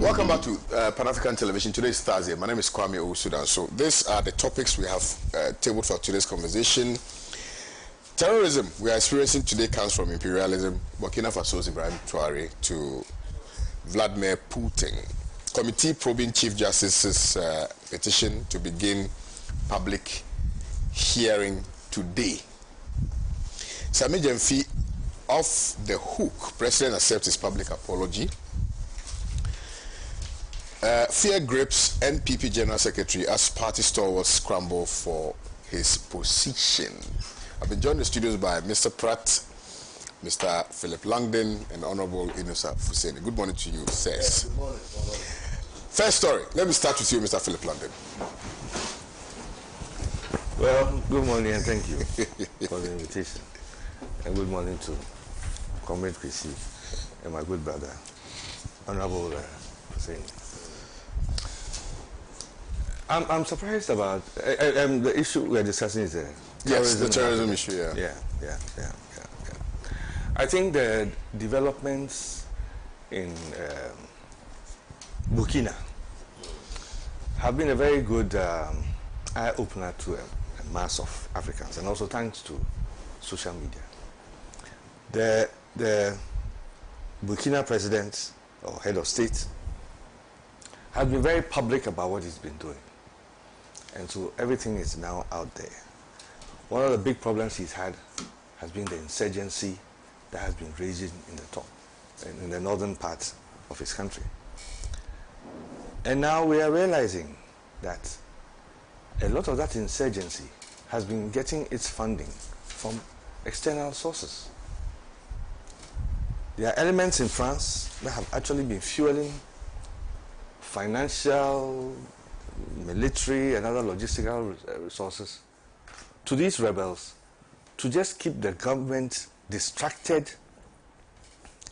Welcome back to Pan-African Television. Today is Thursday. My name is Kwame Owusudan. So these are the topics we have tabled for today's conversation. Terrorism we are experiencing today comes from imperialism, Burkina Faso's Ibrahim Traoré to Vladimir Putin. Committee probing Chief Justice's petition to begin public hearing today. Sami Jemfi off the hook. President accepts his public apology. Fear grips NPP General Secretary as party stalwarts scramble for his position. I've been joined in the studios by Mr. Pratt, Mr. Philip Langdon, and Honorable Inusa Fuseni. Good morning to you, sirs. Good morning. First story. Let me start with you, Mr. Philip Langdon. Well, good morning and thank you for the invitation. And good morning to Comrade Kwesi and my good brother, Honorable Fuseni. I'm surprised about the issue we're discussing is terrorism. Yes, the terrorism issue, Yeah. I think the developments in Burkina have been a very good eye-opener to a mass of Africans, and also thanks to social media. The Burkina president or head of state has been very public about what he's been doing. And so everything is now out there. One of the big problems he's had has been the insurgency that has been raging in the top, in the northern part of his country. And now we are realizing that a lot of that insurgency has been getting its funding from external sources. There are elements in France that have actually been fueling financial, military, and other logistical resources to these rebels to just keep the government distracted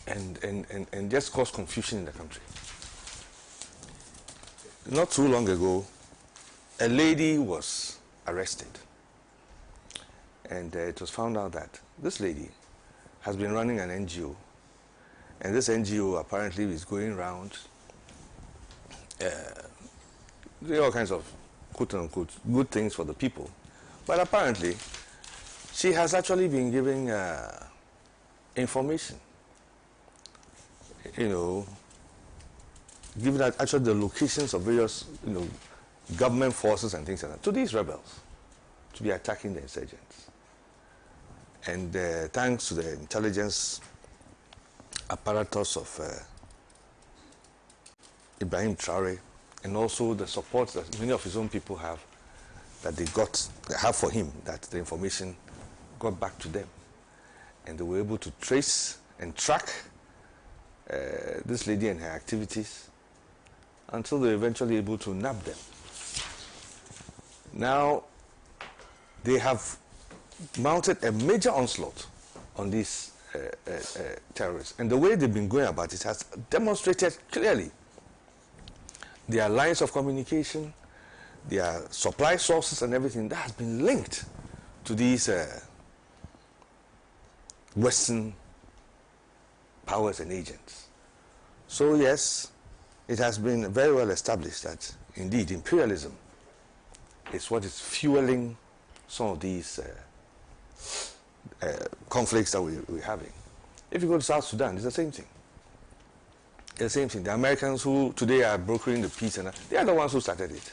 and just cause confusion in the country. Not too long ago, a lady was arrested, and it was found out that this lady has been running an NGO, and this NGO apparently is going around doing all kinds of quote-unquote good things for the people. But apparently, she has actually been giving information, giving actually the locations of various, government forces and things like that to these rebels to be attacking the insurgents. And thanks to the intelligence apparatus of Ibrahim Traoré, and also the support that many of his own people have, that they have for him, that the information got back to them. And they were able to trace and track this lady and her activities until they were eventually able to nab them. Now, they have mounted a major onslaught on these terrorists. And the way they've been going about it has demonstrated clearly their lines of communication, their supply sources and everything that has been linked to these Western powers and agents. So yes, it has been very well established that indeed imperialism is what is fueling some of these conflicts that we're having. If you go to South Sudan, it's the same thing. The same thing. The Americans who today are brokering the peace, and they are the ones who started it.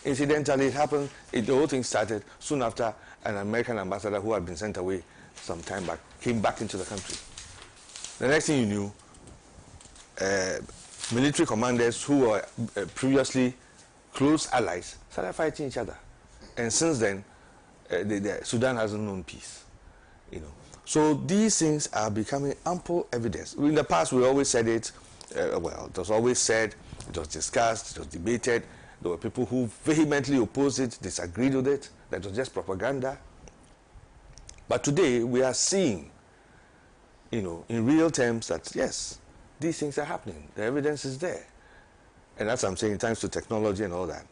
Incidentally, it happened, the whole thing started soon after an American ambassador who had been sent away some time back came back into the country. The next thing you knew, military commanders who were previously close allies started fighting each other. And since then, Sudan hasn't known peace. So these things are becoming ample evidence. In the past, we always said it. It was always said, it was discussed, it was debated. There were people who vehemently opposed it, disagreed with it, that was just propaganda. But today, we are seeing, in real terms that, yes, these things are happening. The evidence is there. And as I'm saying, thanks to technology and all that,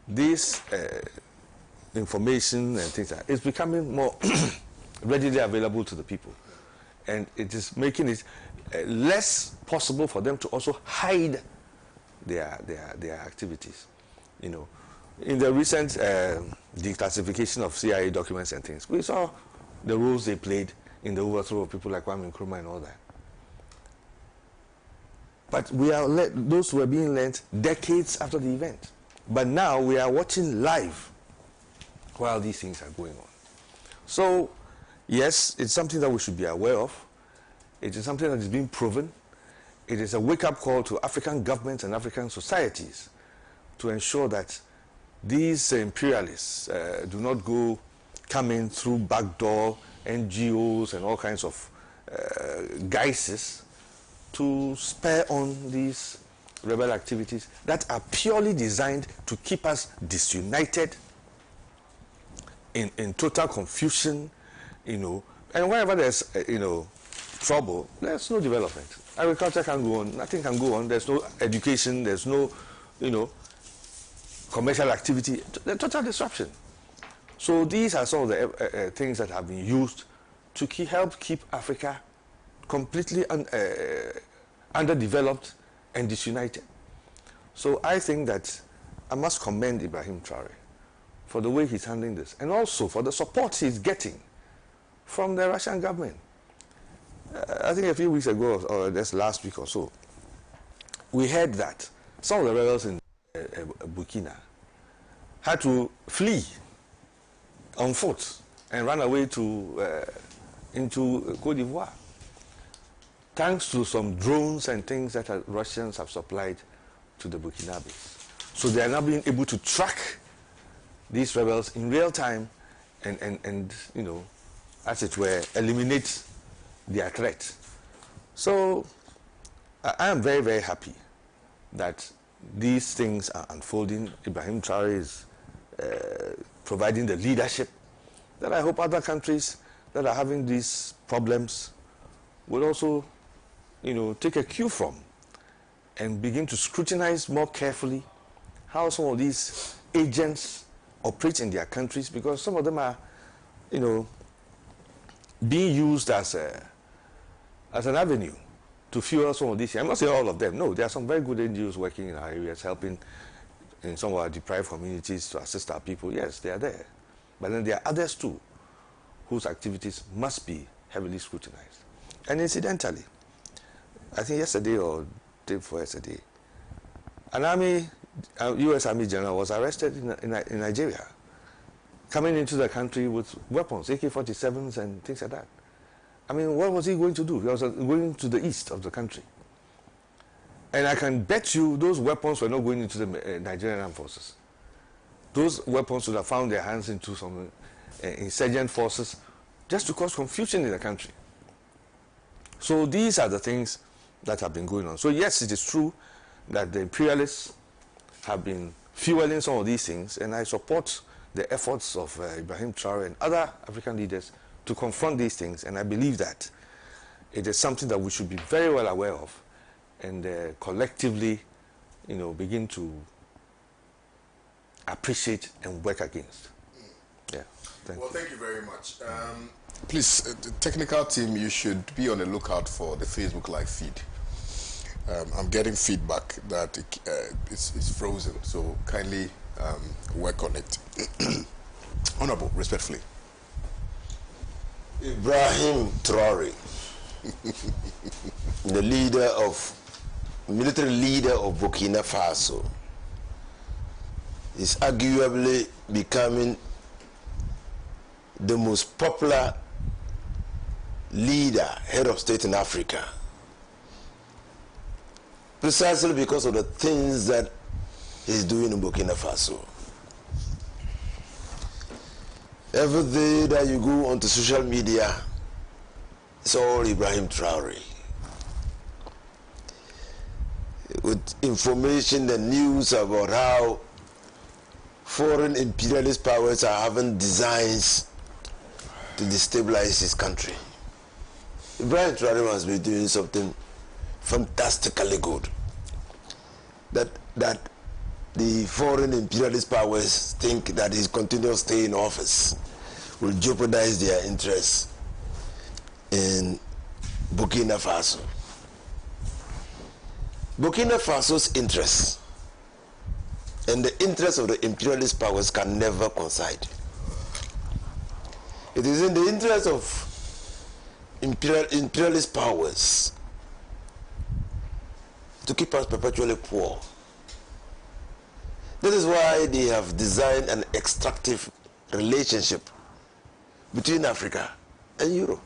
this information and things like that is becoming more readily available to the people. And it is making it less possible for them to also hide their activities. You know, in the recent declassification of CIA documents and things, we saw the roles they played in the overthrow of people like Kwame Nkrumah and all that. But we are those were being learnt decades after the event. But now we are watching live while these things are going on. So, yes, it's something that we should be aware of. It is something that is being proven. It is a wake-up call to African governments and African societies to ensure that these imperialists do not come in through backdoor NGOs and all kinds of guises to spur on these rebel activities that are purely designed to keep us disunited, in total confusion, you know, and wherever there's, trouble, there's no development. Agriculture can go on, nothing can go on, there's no education, there's no, commercial activity, the total disruption. So these are some of the things that have been used to help keep Africa completely underdeveloped and disunited. So I think that I must commend Ibrahim Traore for the way he's handling this, and also for the support he's getting from the Russian government. I think a few weeks ago, or just last week or so, we heard that some of the rebels in Burkina had to flee on foot and run away into Cote d'Ivoire, thanks to some drones and things that Russians have supplied to the Burkinabes. So they are now being able to track these rebels in real time and as it were, eliminate their threat. So I am very, very happy that these things are unfolding. Ibrahim Traore is providing the leadership that I hope other countries that are having these problems will also, take a cue from and begin to scrutinize more carefully how some of these agents operate in their countries, because some of them are, being used as an avenue to fuel some of these. I'm not saying all of them. No, there are some very good NGOs working in our areas, helping in some of our deprived communities to assist our people. Yes, they are there. But then there are others too, whose activities must be heavily scrutinized. And incidentally, I think yesterday or day before yesterday, an U.S. Army general was arrested in Nigeria, coming into the country with weapons, AK-47s and things like that. I mean, what was he going to do? He was going to the east of the country. And I can bet you those weapons were not going into the Nigerian armed forces. Those weapons would have found their hands into some insurgent forces just to cause confusion in the country. So these are the things that have been going on. So yes, it is true that the imperialists have been fueling some of these things, and I support the efforts of Ibrahim Traore and other African leaders to confront these things, and I believe that it is something that we should be very well aware of and collectively, begin to appreciate and work against. Yeah. Thank you very much. Please, the technical team, you should be on the lookout for the Facebook Live feed. I'm getting feedback that it's frozen, so kindly work on it. Honorable, respectfully. Ibrahim Traore, the military leader of Burkina Faso, is arguably becoming the most popular leader, head of state in Africa, precisely because of the things that he's doing in Burkina Faso. Every day that you go onto social media, it's all Ibrahim Traore, with information and news about how foreign imperialist powers are having designs to destabilize his country. Ibrahim Traore must be doing something fantastically good. That the foreign imperialist powers think that his continuous stay in office will jeopardize their interests in Burkina Faso. Burkina Faso's interests and the interests of the imperialist powers can never coincide. It is in the interest of imperialist powers to keep us perpetually poor. That is why they have designed an extractive relationship between Africa and Europe.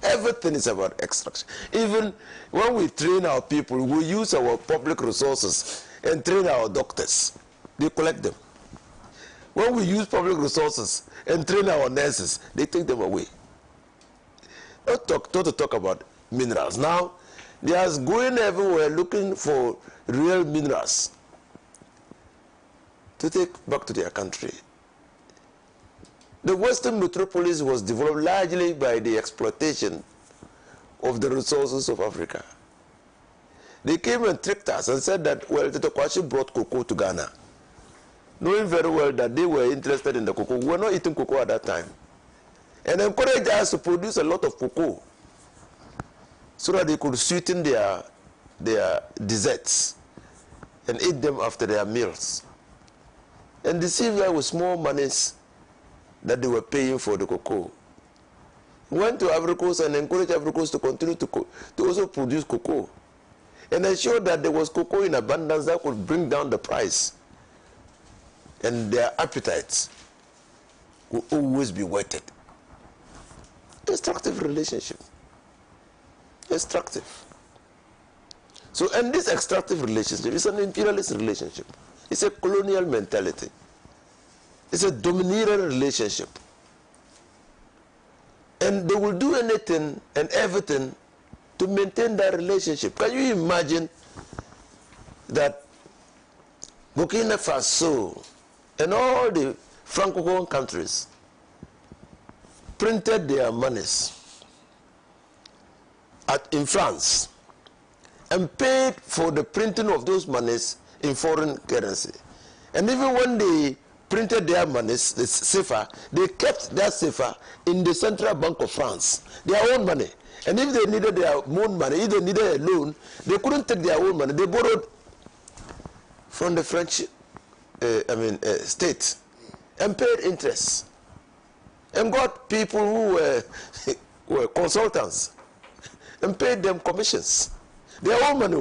Everything is about extraction. Even when we train our people, we use our public resources and train our doctors. They collect them. When we use public resources and train our nurses, they take them away. Not to talk about minerals. Now, they are going everywhere looking for real minerals to take back to their country. The Western metropolis was developed largely by the exploitation of the resources of Africa. They came and tricked us and said that, well, the Tokwashi brought cocoa to Ghana, knowing very well that they were interested in the cocoa. We were not eating cocoa at that time. And encouraged us to produce a lot of cocoa so that they could sweeten their desserts and eat them after their meals. And deceived us with small monies that they were paying for the cocoa. Went to Ivory Coast and encouraged Ivory Coast to continue to also produce cocoa. And ensured that there was cocoa in abundance that could bring down the price. And their appetites will always be whetted. Destructive relationship. Destructive. So, and this extractive relationship is an imperialist relationship. It's a colonial mentality. It's a domineering relationship. And they will do anything and everything to maintain that relationship. Can you imagine that Burkina Faso and all the Francophone countries printed their monies in France and paid for the printing of those monies in foreign currency? And even when they printed their monies, the CFA, they kept that CFA in the Central Bank of France, their own money. And if they needed their own money, if they needed a loan, they couldn't take their own money. They borrowed from the French state and paid interest. And got people who were consultants and paid them commissions. Their own money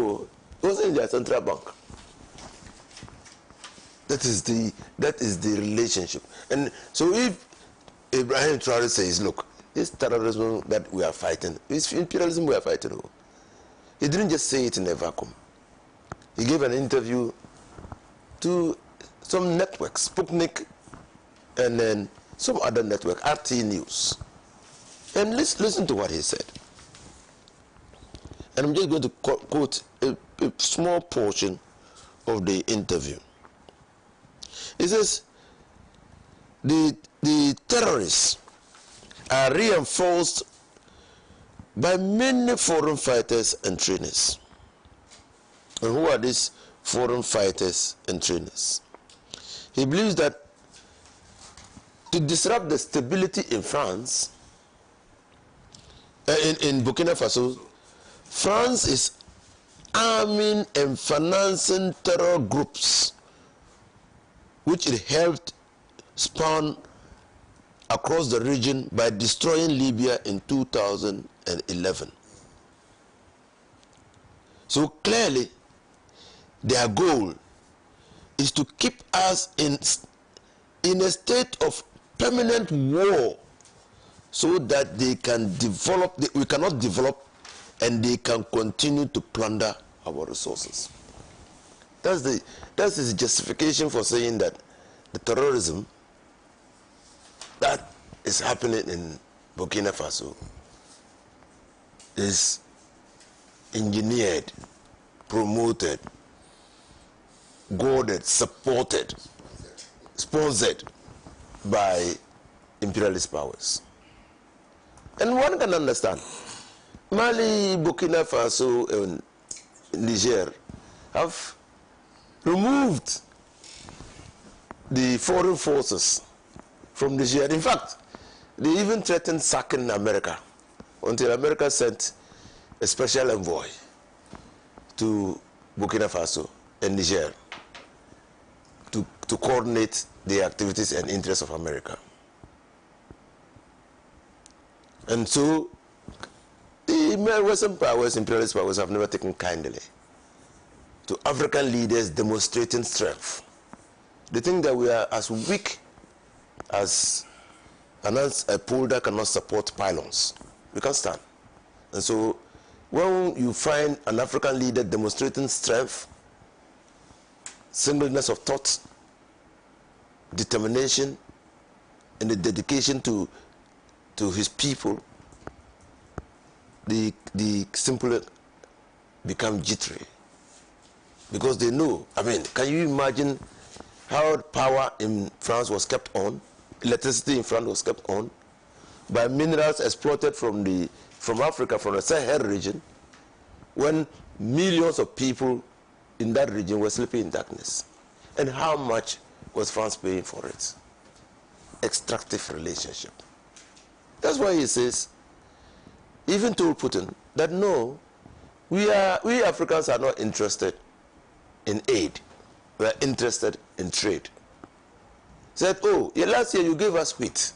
was in their central bank. That is the relationship. And so if Ibrahim Traore says, look, this terrorism that we are fighting, this imperialism we are fighting, he didn't just say it in a vacuum. He gave an interview to some networks, Sputnik, and then some other network, RT News. And listen to what he said. And I'm just going to quote a small portion of the interview. He says, the terrorists are reinforced by many foreign fighters and trainers. And who are these foreign fighters and trainers? He believes that to disrupt the stability in France, in Burkina Faso, France is arming and financing terror groups which it helped spawn across the region by destroying Libya in 2011. So clearly, their goal is to keep us in a state of permanent war so that they can develop, we cannot develop, and they can continue to plunder our resources. That's his justification for saying that the terrorism that is happening in Burkina Faso is engineered, promoted, guarded, supported, sponsored by imperialist powers. And one can understand. Mali, Burkina Faso, and Niger have removed the foreign forces from Niger. In fact, they even threatened sacking America until America sent a special envoy to Burkina Faso and Niger to coordinate the activities and interests of America. And so the Western powers, imperialist powers, have never taken kindly to African leaders demonstrating strength. They think that we are as weak as a pole that cannot support pylons. We can't stand. And so when you find an African leader demonstrating strength, singleness of thought, determination, and the dedication to his people, the simple become jittery. Because they know, I mean, can you imagine how power in France was kept on, electricity in France was kept on, by minerals exploited from Africa, from the Sahel region, when millions of people in that region were sleeping in darkness. And how much was France paying for it? Extractive relationship. That's why he says, even told Putin that no, we Africans are not interested in aid. We are interested in trade. Said, oh, last year you gave us wheat.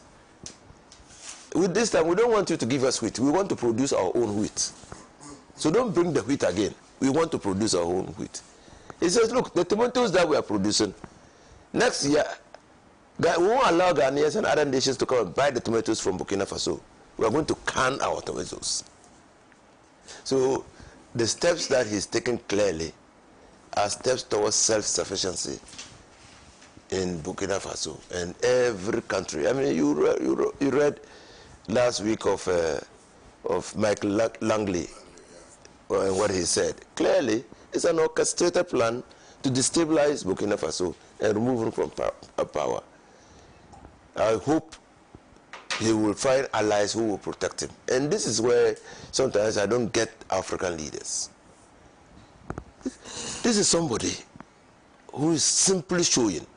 With this time, we don't want you to give us wheat. We want to produce our own wheat. So don't bring the wheat again. We want to produce our own wheat. He says, look, the tomatoes that we are producing, next year, we won't allow Ghanaians and other nations to come and buy the tomatoes from Burkina Faso. We are going to can our tomatoes. So the steps that he's taken clearly are steps towards self-sufficiency in Burkina Faso and every country. I mean, you read last week of Michael Langley, what he said. Clearly, it's an orchestrated plan to destabilize Burkina Faso and remove him from power. I hope he will find allies who will protect him. And this is where sometimes I don't get African leaders. This is somebody who is simply showing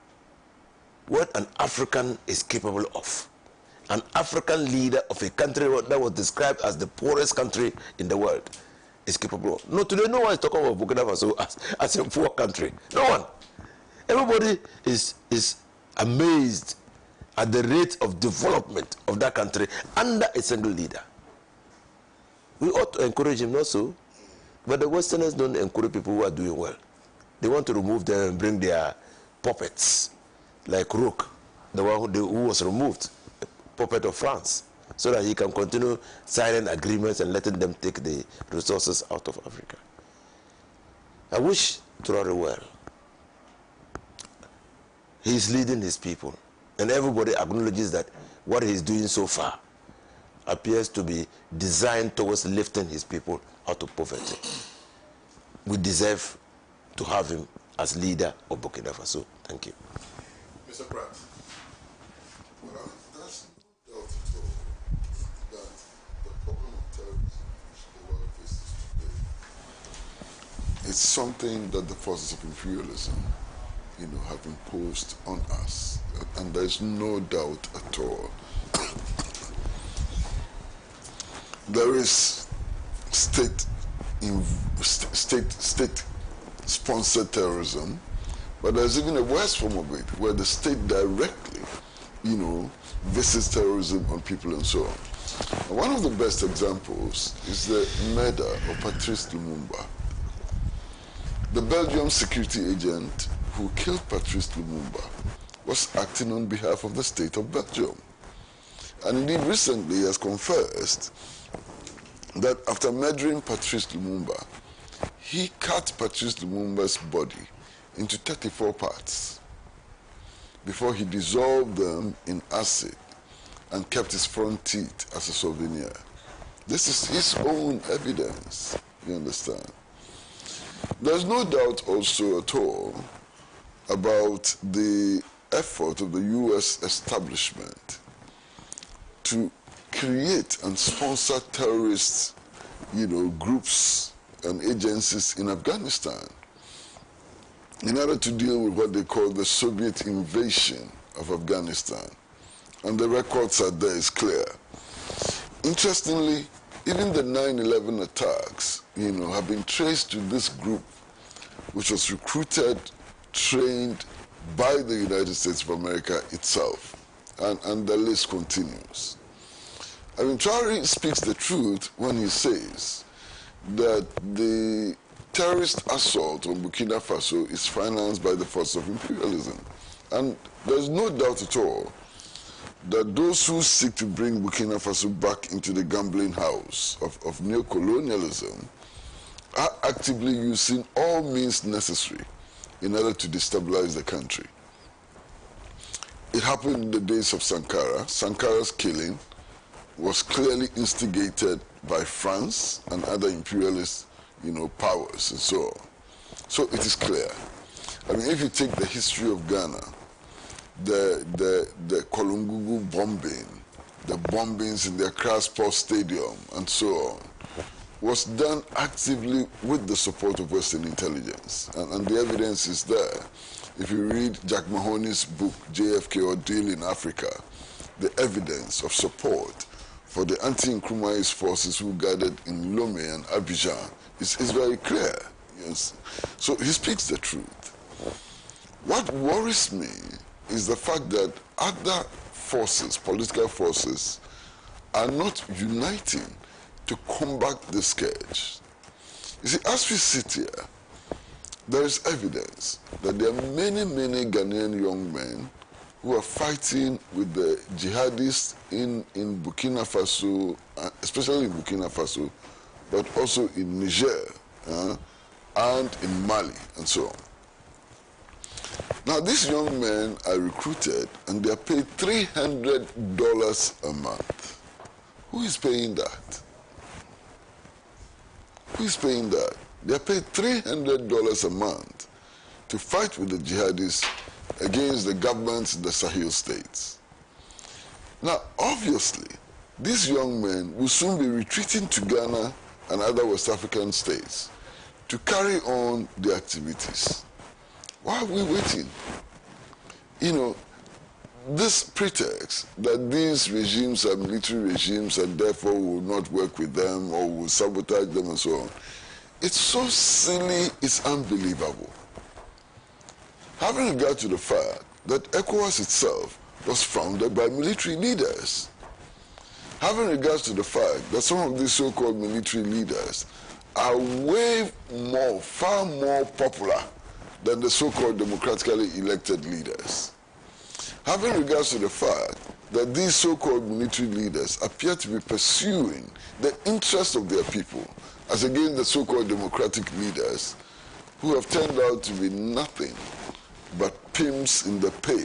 what an African is capable of. An African leader of a country that was described as the poorest country in the world is capable of. No, today no one is talking about Burkina Faso as a poor country. No one. Everybody is amazed at the rate of development of that country under a single leader. We ought to encourage him, not so. But the Westerners don't encourage people who are doing well. They want to remove them and bring their puppets, like Rook, the one who was removed, a puppet of France, so that he can continue signing agreements and letting them take the resources out of Africa. I wish Traoré well. He's leading his people. And everybody acknowledges that what he's doing so far appears to be designed towards lifting his people out of poverty. We deserve to have him as leader of Burkina Faso. Thank you. Mr. Pratt, well, that's no doubt at all that the problem of terrorism which the world faces today is something that the forces of imperialism, have imposed on us, and there is no doubt at all. There is state-sponsored terrorism, but there's even a worse form of it, where the state directly, visits terrorism on people and so on. And one of the best examples is the murder of Patrice Lumumba. The Belgian security agent who killed Patrice Lumumba was acting on behalf of the state of Belgium. And indeed recently he has confessed that after murdering Patrice Lumumba, he cut Patrice Lumumba's body into 34 parts before he dissolved them in acid and kept his front teeth as a souvenir. This is his own evidence, you understand? There's no doubt also at all about the effort of the U.S. establishment to create and sponsor terrorist, groups and agencies in Afghanistan in order to deal with what they call the Soviet invasion of Afghanistan. And the records are there, is clear. Interestingly, even the 9/11 attacks, have been traced to this group, which was recruited, trained, by the United States of America itself. And the list continues. I mean, Traore speaks the truth when he says that the terrorist assault on Burkina Faso is financed by the force of imperialism. And there's no doubt at all that those who seek to bring Burkina Faso back into the gambling house of neocolonialism are actively using all means necessary in order to destabilize the country. It happened in the days of Sankara. Sankara's killing was clearly instigated by France and other imperialist, powers and so on. So it is clear. I mean, if you take the history of Ghana, the Kolungugu bombing, the bombings in the Accra Sports Stadium and so on, was done actively with the support of Western intelligence. And the evidence is there. If you read Jack Mahoney's book, JFK Ordeal in Africa, the evidence of support for the anti-Nkrumah's forces who gathered in Lomé and Abidjan is very clear. Yes. So he speaks the truth. What worries me is the fact that other forces, political forces, are not uniting to combat the scourge. You see, as we sit here, there is evidence that there are many, many Ghanaian young men who are fighting with the jihadists in Burkina Faso, especially in Burkina Faso, but also in Niger and in Mali and so on. Now, these young men are recruited and they are paid $300 a month. Who is paying that? Who is paying that? They are paid $300 a month to fight with the jihadists against the governments in the Sahel states. Now, obviously, these young men will soon be retreating to Ghana and other West African states to carry on their activities. Why are we waiting? This pretext that these regimes are military regimes and therefore will not work with them or will sabotage them and so on, it's so silly, it's unbelievable. Having regard to the fact that ECOWAS itself was founded by military leaders. Having regard to the fact that some of these so-called military leaders are way more, far more popular than the so-called democratically elected leaders. Having regards to the fact that these so-called military leaders appear to be pursuing the interests of their people as against the so-called democratic leaders who have turned out to be nothing but pimps in the pay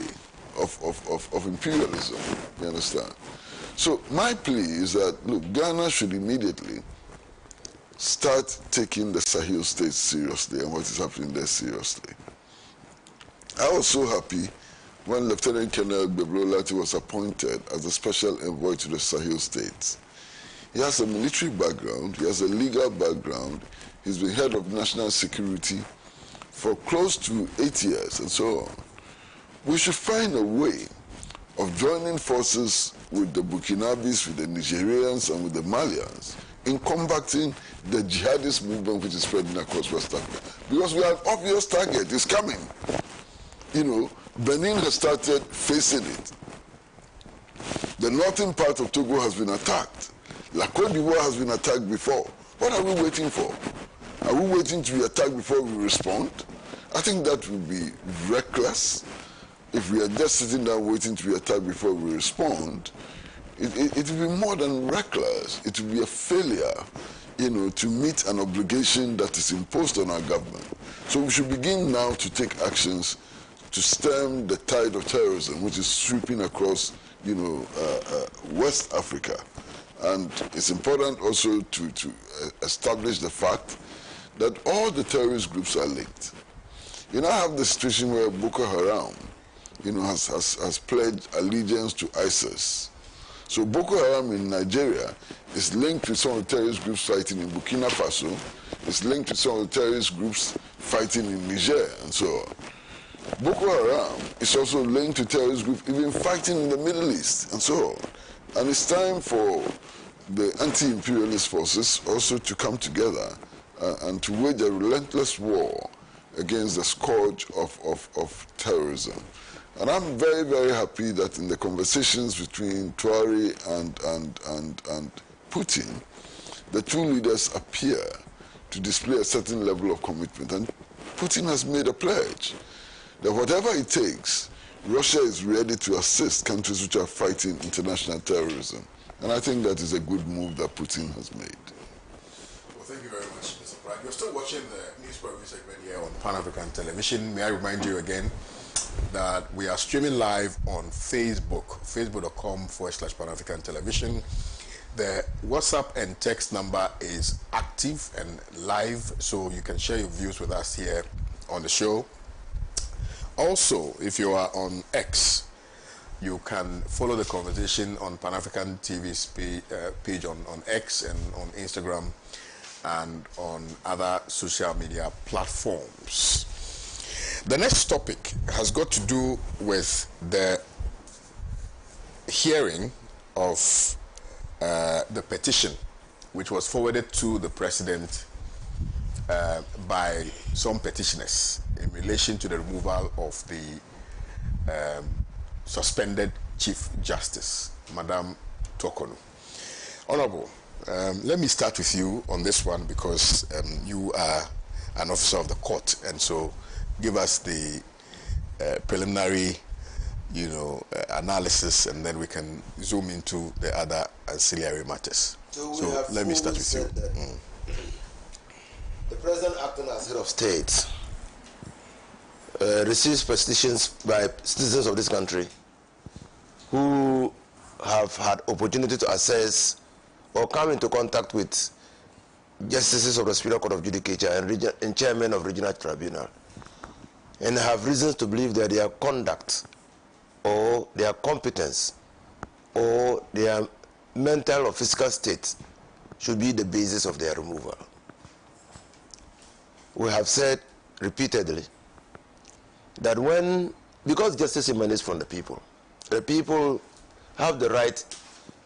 of imperialism, you understand? So my plea is that, look, Ghana should immediately start taking the Sahel states seriously and what is happening there seriously. I was so happy when Lieutenant Colonel Beblo Lati was appointed as a special envoy to the Sahel states. He has a military background, he has a legal background, he's been head of national security for close to 8 years and so on. We should find a way of joining forces with the Burkinabes, with the Nigerians and with the Malians in combating the jihadist movement which is spreading across West Africa. Because we have an obvious target, it's coming. Benin has started facing it. The northern part of Togo has been attacked. La Côte d'Ivoire has been attacked before. What are we waiting for? Are we waiting to be attacked before we respond? I think that would be reckless. If we are just sitting down waiting to be attacked before we respond, it will be more than reckless. It will be a failure, to meet an obligation that is imposed on our government. So we should begin now to take actions to stem the tide of terrorism, which is sweeping across, West Africa. And it's important also to establish the fact that all the terrorist groups are linked. You now have the situation where Boko Haram, has pledged allegiance to ISIS. So Boko Haram in Nigeria is linked with some of the terrorist groups fighting in Burkina Faso. It's linked with some of the terrorist groups fighting in Niger and so on. Boko Haram is also linked to terrorist groups even fighting in the Middle East and so on. And it's time for the anti-imperialist forces also to come together and to wage a relentless war against the scourge of terrorism. And I'm very, very happy that in the conversations between Tuari and Putin, the two leaders appear to display a certain level of commitment. And Putin has made a pledge that whatever it takes, Russia is ready to assist countries which are fighting international terrorism. And I think that is a good move that Putin has made. Well, thank you very much, Mr. Pratt. You're still watching the news preview segment here on Pan-African Television. May I remind you again that we are streaming live on Facebook, facebook.com/Pan-African Television. The WhatsApp and text number is active and live, so you can share your views with us here on the show. Also, if you are on X, you can follow the conversation on Pan-African TV's page on X and on Instagram and on other social media platforms. The next topic has got to do with the hearing of the petition which was forwarded to the president by some petitioners in relation to the removal of the suspended Chief Justice, Madam Tokonu. Honorable, let me start with you on this one because you are an officer of the court, and so give us the preliminary, analysis, and then we can zoom into the other ancillary matters. So let me start with you. The president, acting as head of state, receives petitions by citizens of this country who have had opportunity to assess or come into contact with justices of the Superior Court of Judicature and chairman of regional tribunal, and have reasons to believe that their conduct or their competence or their mental or physical state should be the basis of their removal. We have said repeatedly that because justice emanates from the people have the right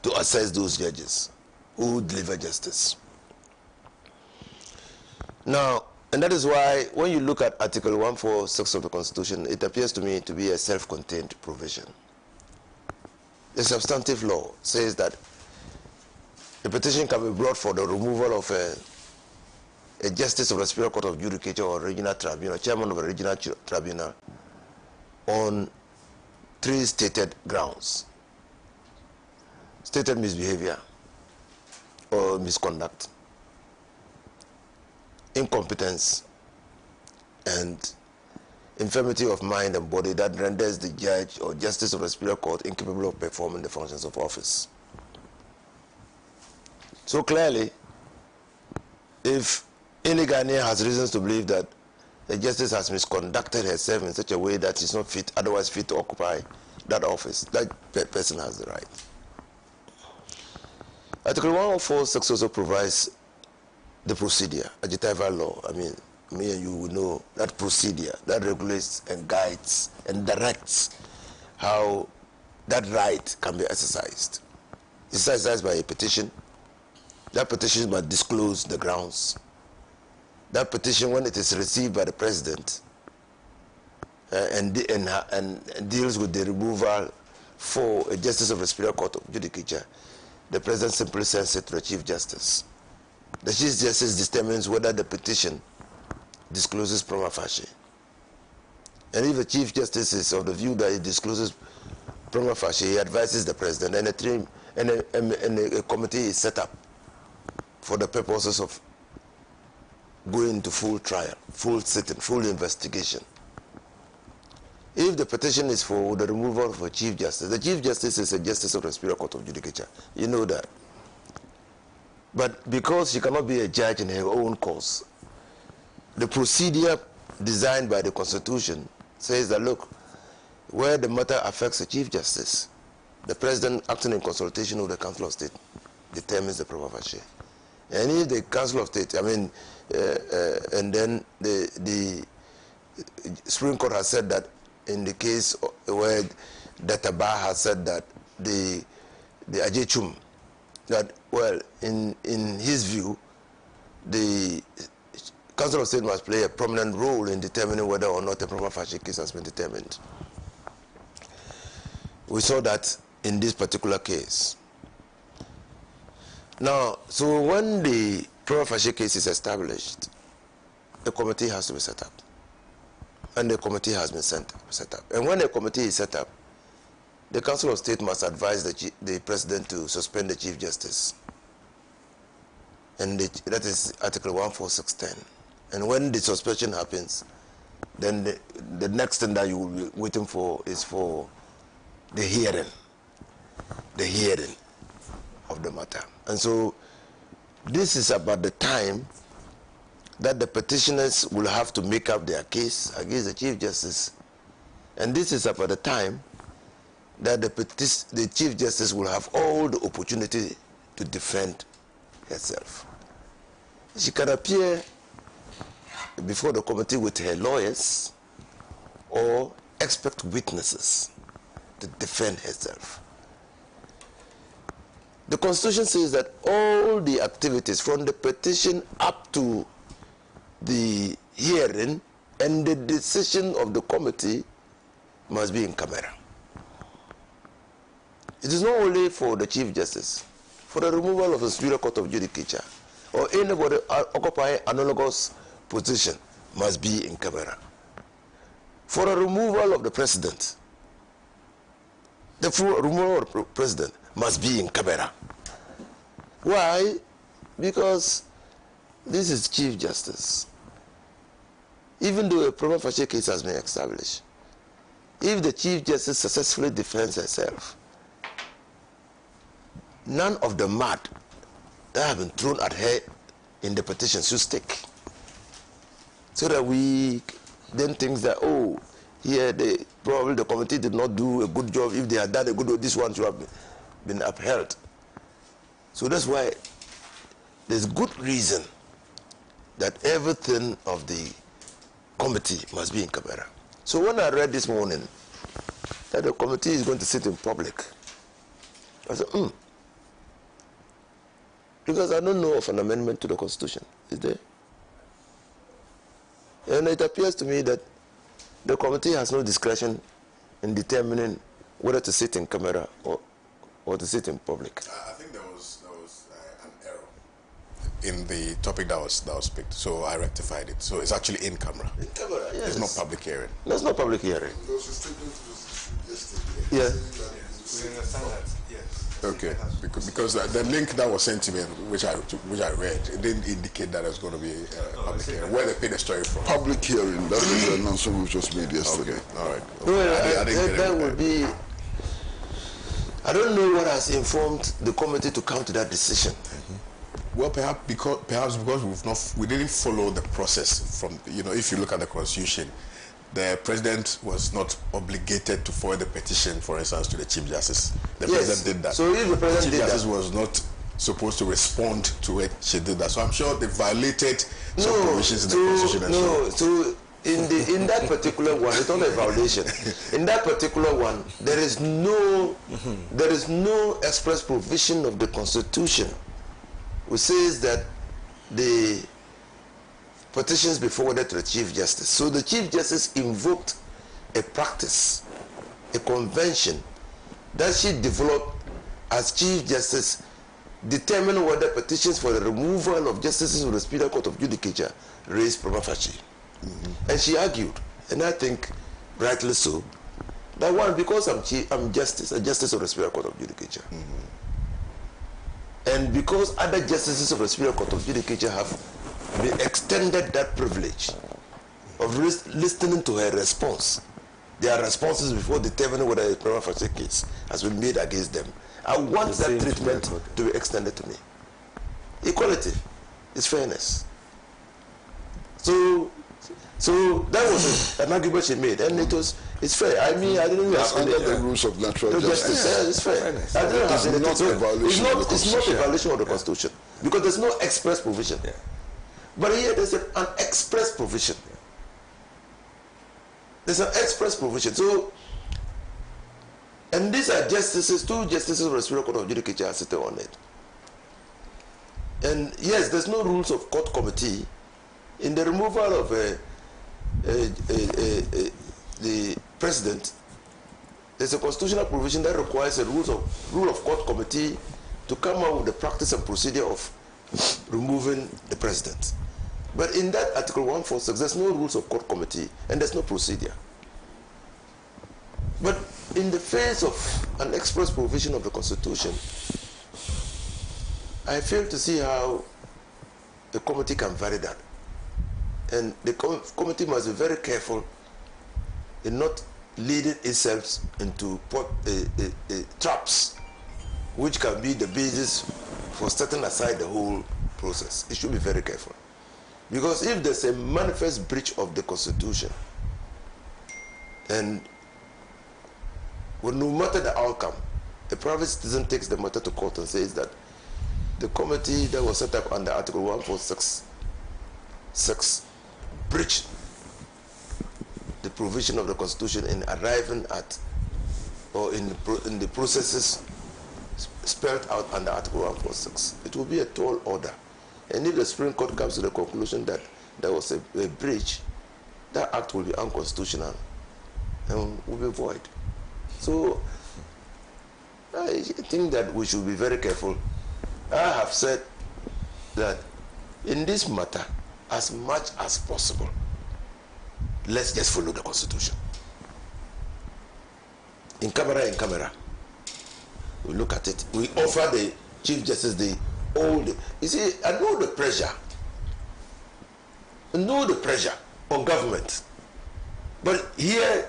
to assess those judges who deliver justice. Now, and that is why when you look at Article 146 of the Constitution, it appears to me to be a self-contained provision. The substantive law says that a petition can be brought for the removal of a justice of the Superior Court of Judicature or regional tribunal, chairman of a regional tribunal, on 3 stated grounds: stated misbehavior or misconduct, incompetence, and infirmity of mind and body that renders the judge or justice of the Superior Court incapable of performing the functions of office. So clearly, if any Ghanaian has reasons to believe that the justice has misconducted herself in such a way that she's not otherwise fit to occupy that office, that person has the right. Article 146 also provides the procedure, adjectival law. I mean, me and you will know that procedure that regulates and guides and directs how that right can be exercised. It's exercised by a petition. That petition must disclose the grounds. That petition, when it is received by the president and deals with the removal for a justice of the Superior Court of Judicature, the president simply sends it to the Chief Justice. The Chief Justice determines whether the petition discloses prima facie. And if the Chief Justice is of the view that it discloses prima facie, he advises the president, and a committee is set up for the purposes of going into full trial, full sitting, full investigation. If the petition is for the removal of a Chief Justice, the Chief Justice is a justice of the Superior Court of Judicature. You know that. But because she cannot be a judge in her own cause, the procedure designed by the Constitution says that, look, where the matter affects the Chief Justice, the President, acting in consultation with the Council of State, determines the prima facie. And if the Council of State, and then the Supreme Court has said that in the case where Databa has said that the Ajechum, that, well, in his view, the Council of State must play a prominent role in determining whether or not a prima facie case has been determined. We saw that in this particular case. Now, so when the prima facie case is established, a committee has to be set up. And the committee has been set up. And when a committee is set up, the Council of State must advise the President to suspend the Chief Justice. And that is Article 14610. And when the suspension happens, then the next thing that you will be waiting for is for the hearing of the matter. And so this is about the time that the petitioners will have to make up their case against the Chief Justice. And this is about the time that the Chief Justice will have all the opportunity to defend herself. She can appear before the committee with her lawyers or expect witnesses to defend herself. The Constitution says that all the activities from the petition up to the hearing and the decision of the committee must be in camera. It is not only for the Chief Justice, for the removal of the Superior Court of Judicature or anybody occupying analogous position must be in camera. For the removal of the President, the removal of the President must be in camera. Why? Because this is Chief Justice. Even though a prima facie case has been established, if the Chief Justice successfully defends herself, none of the mud that have been thrown at her in the petition should stick. So that we then think that, oh, here probably the committee did not do a good job. If they had done a good job, this one should have been upheld. So that's why there's good reason that everything of the committee must be in camera. So when I read this morning that the committee is going to sit in public, I said, because I don't know of an amendment to the Constitution, is there? And it appears to me that the committee has no discretion in determining whether to sit in camera or to sit in public. I think there was an error in the topic that was picked, so I rectified it. So it's actually in camera. In camera, yes. There's no public hearing. There's no public hearing. There was a statement yesterday. Yeah. We understand that, yes. Okay, because the link that was sent to me, which I read, it didn't indicate that there's going to be a public hearing. Where they paid the story from? Public hearing, that is the announcement we just made yesterday. Okay, all right. Well, I didn't get it that right. would be, I don't know what has informed the committee to come to that decision. Well, perhaps because we didn't follow the process from, if you look at the Constitution, the President was not obligated to forward the petition, for instance, to the Chief Justice. The President did that. So if the President Chief did Justice that, was not supposed to respond to it. She did that. So I'm sure they violated some provisions in the Constitution as well. So in that particular one, it's not a violation. In that particular one, there is no express provision of the Constitution which says that the petitions be forwarded to the Chief Justice. So the Chief Justice invoked a practice, a convention that she developed as Chief Justice, determine whether petitions for the removal of justices of the Superior Court of Judicature raise prima facie. And she argued, and I think rightly so, that one, because I'm a justice of the Superior Court of Judicature, and because other justices of the Superior Court of Judicature have been extended that privilege of listening to her response, their responses before determining whether a prima facie case has been made against them, I want that treatment to be extended to me. Equality is fairness. So that was an argument she made, and it's fair. I mean, I didn't have Under the rules of natural justice. Yeah, it's fair. I didn't have anything. It's not a violation of the It's not a Constitution. violation of the Constitution because there's no express provision. Yeah. But here there's an express provision. There's an express provision. So, and these are justices, two justices of the Superior Court of Judicature are sitting on it. And yes, there's no rules of court committee in the removal of the president, there's a constitutional provision that requires a rule of court committee to come up with the practice and procedure of removing the president. But in that Article 146, there's no rules of court committee and there's no procedure. But in the face of an express provision of the Constitution, I fail to see how the committee can vary that. And the committee must be very careful in not leading itself into traps which can be the basis for setting aside the whole process. It should be very careful. Because if there's a manifest breach of the Constitution, and well, no matter the outcome, a private citizen takes the matter to court and says that the committee that was set up under Article 146 breached the provision of the Constitution in arriving at, or in the processes spelled out under Article 146. It will be a tall order. And if the Supreme Court comes to the conclusion that there was a breach, that act will be unconstitutional and will be void. So I think that we should be very careful. I have said that in this matter, as much as possible, let's just follow the Constitution. In camera, we look at it. We offer the Chief Justice the old. You see, I know the pressure. I know the pressure on government. But here,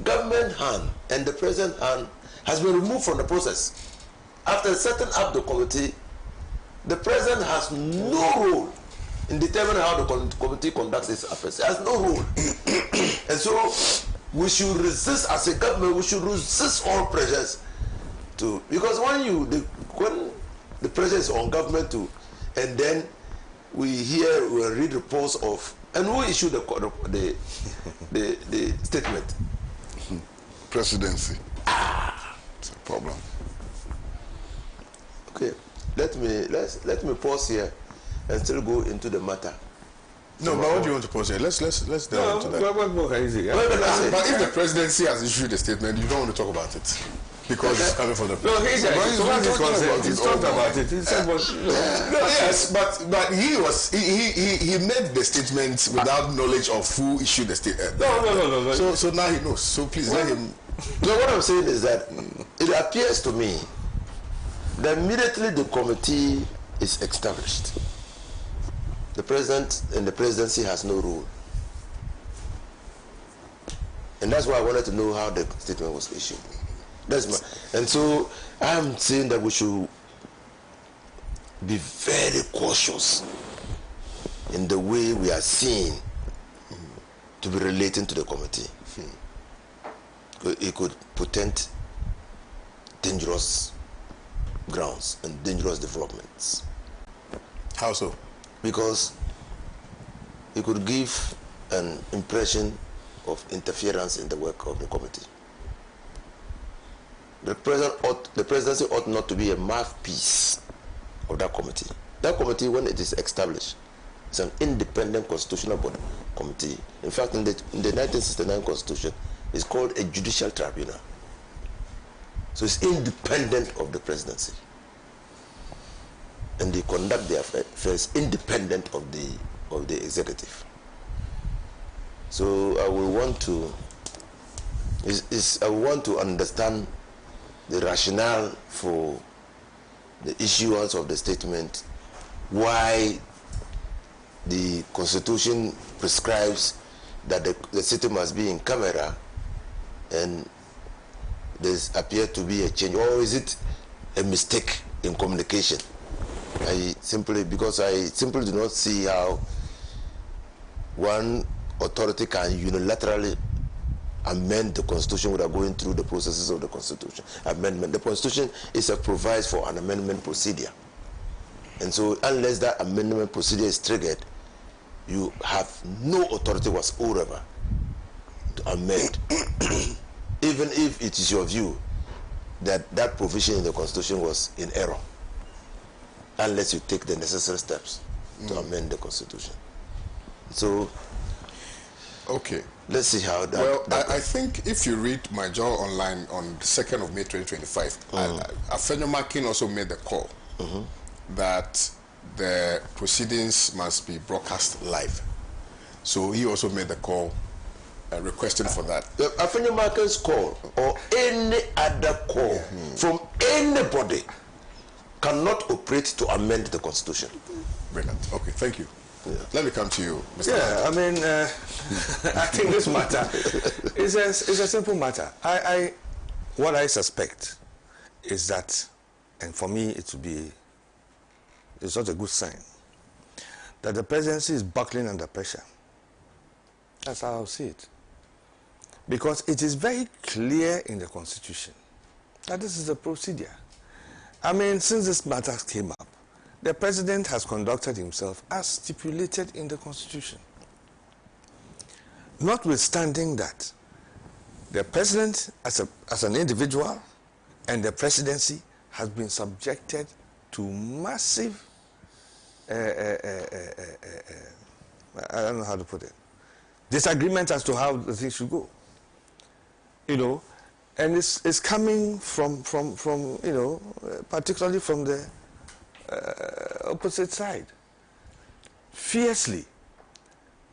government hand and the president hand has been removed from the process. After setting up the committee, the president has no role in determining how the committee conducts its affairs. It has no role. And so we should resist, as a government, we should resist all pressures to, because when the pressure is on government to, and then we read reports of, and who issued the statement? Presidency. It's a problem. Okay, let me pause here and still go into the matter. No, but what do you want to pause here? Let's delve into that. What more can you say? But if the presidency has issued a statement, you don't want to talk about it because it's coming from the No, he's talked about it. He said, yes, but he made the statement without knowledge of who issued the statement. No. So now he knows. So please let him. No, what I'm saying is that it appears to me that immediately the committee is established, the president and the presidency has no role. And that's why I wanted to know how the statement was issued. And so I'm saying that we should be very cautious in the way we are seen to be relating to the committee. It could portend dangerous grounds and dangerous developments. How so? Because it could give an impression of interference in the work of the committee. The presidency ought not to be a mouthpiece of that committee. That committee, when it is established, is an independent constitutional body committee. In fact, in the 1969 Constitution, it's called a judicial tribunal. So it's independent of the presidency. And they conduct their affairs independent of the executive. So I will want to understand the rationale for the issuance of the statement, why the Constitution prescribes that the sitting must be in camera, and there appears to be a change, or is it a mistake in communication? Because I simply do not see how one authority can unilaterally amend the Constitution without going through the processes of the Constitution. Amendment. The Constitution provides for an amendment procedure. And so unless that amendment procedure is triggered, you have no authority whatsoever to amend. Even if it is your view that that provision in the Constitution was in error, unless you take the necessary steps to amend the Constitution. So, Okay. let's see how that. Well, that I think if you read my journal online on the 2nd of May 2025, Afenyo Makin also made the call that the proceedings must be broadcast live. So he also made the call requesting for that. The Afenyo Makin's call or any other call from anybody cannot operate to amend the Constitution. Brilliant. Okay, thank you. Yeah. Let me come to you, Mr. Yeah, I mean, I think this matter is a simple matter. What I suspect is that, and for me it's not a good sign, that the presidency is buckling under pressure. That's how I'll see it. Because it is very clear in the Constitution that this is a procedure. I mean, since this matter came up, the president has conducted himself as stipulated in the Constitution. Notwithstanding that, the president as an individual and the presidency has been subjected to massive, I don't know how to put it, disagreement as to how the thing should go. You know, and it's coming from you know, particularly from the opposite side, fiercely.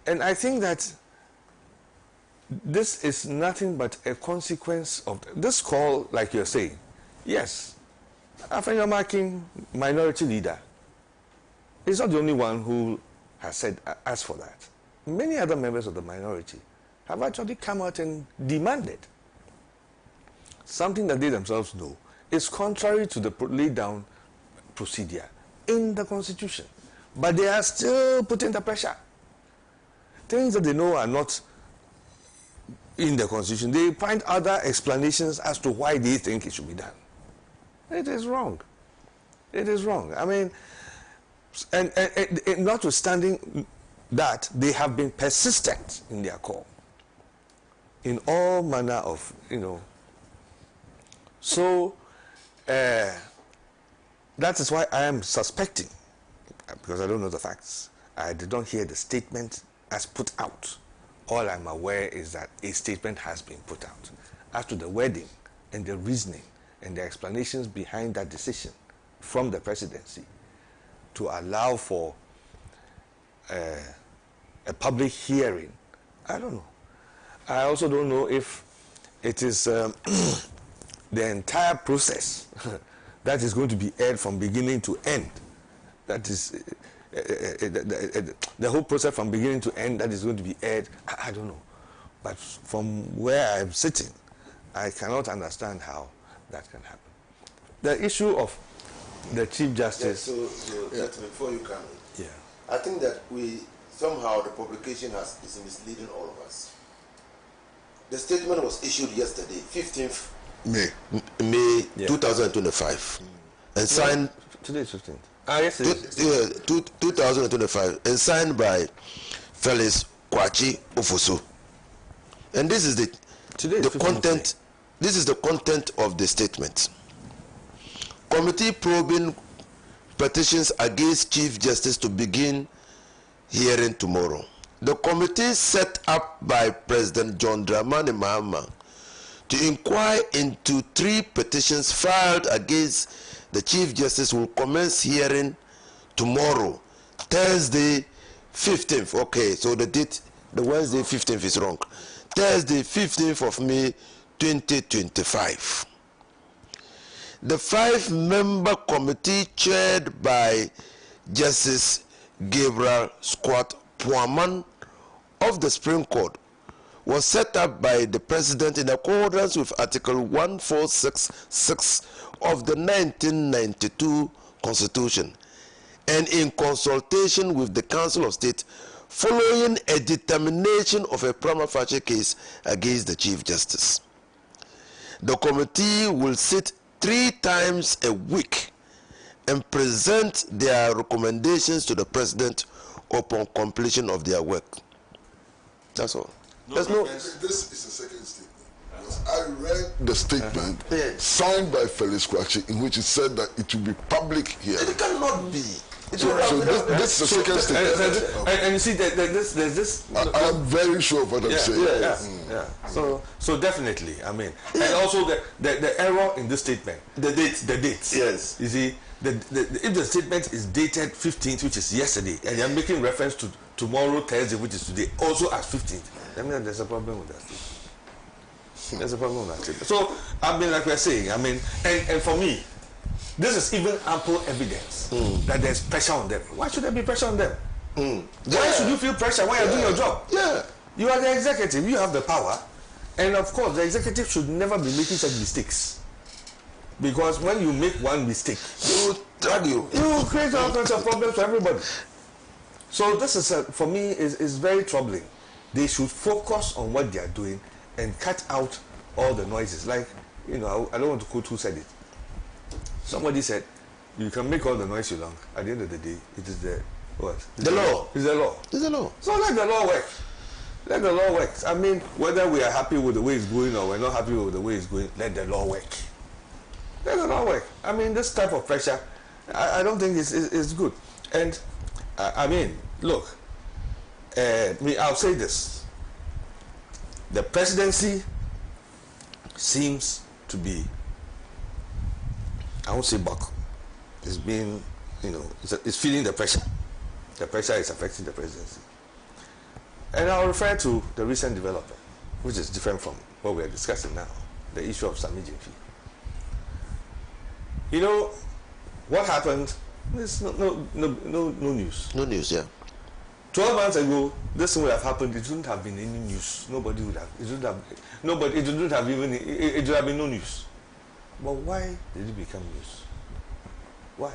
And I think that this is nothing but a consequence of this call, like you're saying. Yes, Afenyo Makin, minority leader, is not the only one who has asked for that. Many other members of the minority have actually come out and demanded something that they themselves know is contrary to the laid down procedure in the Constitution. But they are still putting the pressure. Things that they know are not in the Constitution, they find other explanations as to why they think it should be done. It is wrong. It is wrong. I mean, and notwithstanding that, they have been persistent in their call in all manner of, you know. So, that is why I am suspecting, because I don't know the facts. I did not hear the statement as put out. All I'm aware is that a statement has been put out. As to the wording and the reasoning and the explanations behind that decision from the presidency to allow for a public hearing, I don't know. I also don't know if it is the entire process that is going to be aired from beginning to end. That is the whole process from beginning to end that is going to be aired. I don't know. But from where I'm sitting, I cannot understand how that can happen. The issue of the Chief Justice... Yeah, so before you come in, yeah. I think that somehow the publication is misleading all of us. The statement was issued yesterday, 15th May yeah. 2025, and signed... Today is 15th. Yes, it is. 2025, and signed by Felix Kwachi Ofoso. And this is the content. This is the content of the statement. Committee probing petitions against Chief Justice to begin hearing tomorrow. The committee set up by President John Dramani Mahama to inquire into 3 petitions filed against the Chief Justice will commence hearing tomorrow, Thursday 15th. Okay, so the date, the Wednesday 15th is wrong. Thursday 15th of May 2025. The 5-member committee chaired by Justice Gabriel Scott Puaman of the Supreme Court was set up by the President in accordance with Article 1466 of the 1992 Constitution and in consultation with the Council of State following a determination of a prima facie case against the Chief Justice. The committee will sit 3 times a week and present their recommendations to the President upon completion of their work. That's all. This is the second statement. I read the statement signed by Felix Kwachi in which it said that it will be public hearing. It cannot be. So this is the second statement. And you see, there's this. I am very sure of what I'm saying. Yeah. So definitely, I mean, and also the error in this statement, the dates. Yes. You see, if the statement is dated 15th, which is yesterday, and you're making reference to tomorrow, Thursday, which is today, also as 15th, I mean, there's a problem with that statement. There's a problem with that statement. So, I mean, like we're saying, I mean, and for me, this is even ample evidence that there's pressure on them. Why should there be pressure on them? Why should you feel pressure when you're doing your job? Yeah. You are the executive, you have the power, and of course, the executive should never be making such mistakes. Because when you make one mistake, You drag you. you will create all kinds of problems for everybody. So this is, for me, is very troubling. They should focus on what they are doing and cut out all the noises. Like, you know, I don't want to quote who said it. Somebody said, you can make all the noise you like. At the end of the day, it is the what? The law. It's the law. It's the law. So let the law work. Let the law work. I mean, whether we are happy with the way it's going or we're not happy with the way it's going, let the law work. Let the law work. I mean, this type of pressure, I don't think it's good. And I mean, look, I'll say this. The presidency seems to be, I won't say buck. It's being, you know, it's feeling the pressure. The pressure is affecting the presidency. And I'll refer to the recent development, which is different from what we are discussing now, the issue of Sami Gyimfi. You know, what happened, there's no news. No news, yeah. 12 months ago, this would have happened, it wouldn't have been any news. Nobody would have, it wouldn't have been no news. But why did it become news? Why?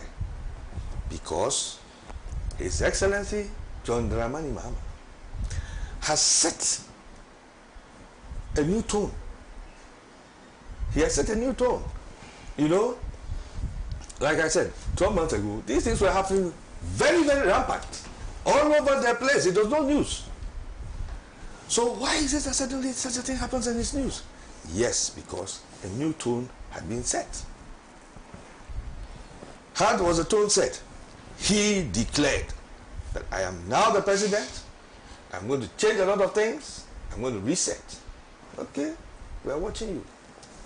Because His Excellency John Dramani Mahama has set a new tone. He has set a new tone. You know, like I said, 12 months ago, these things were happening very, very rampant. All over the place. It was no news. So why is it that suddenly such a thing happens and it's news? Yes, because a new tone had been set. How was the tone set? He declared that I am now the president. I'm going to change a lot of things. I'm going to reset. Okay, we are watching you.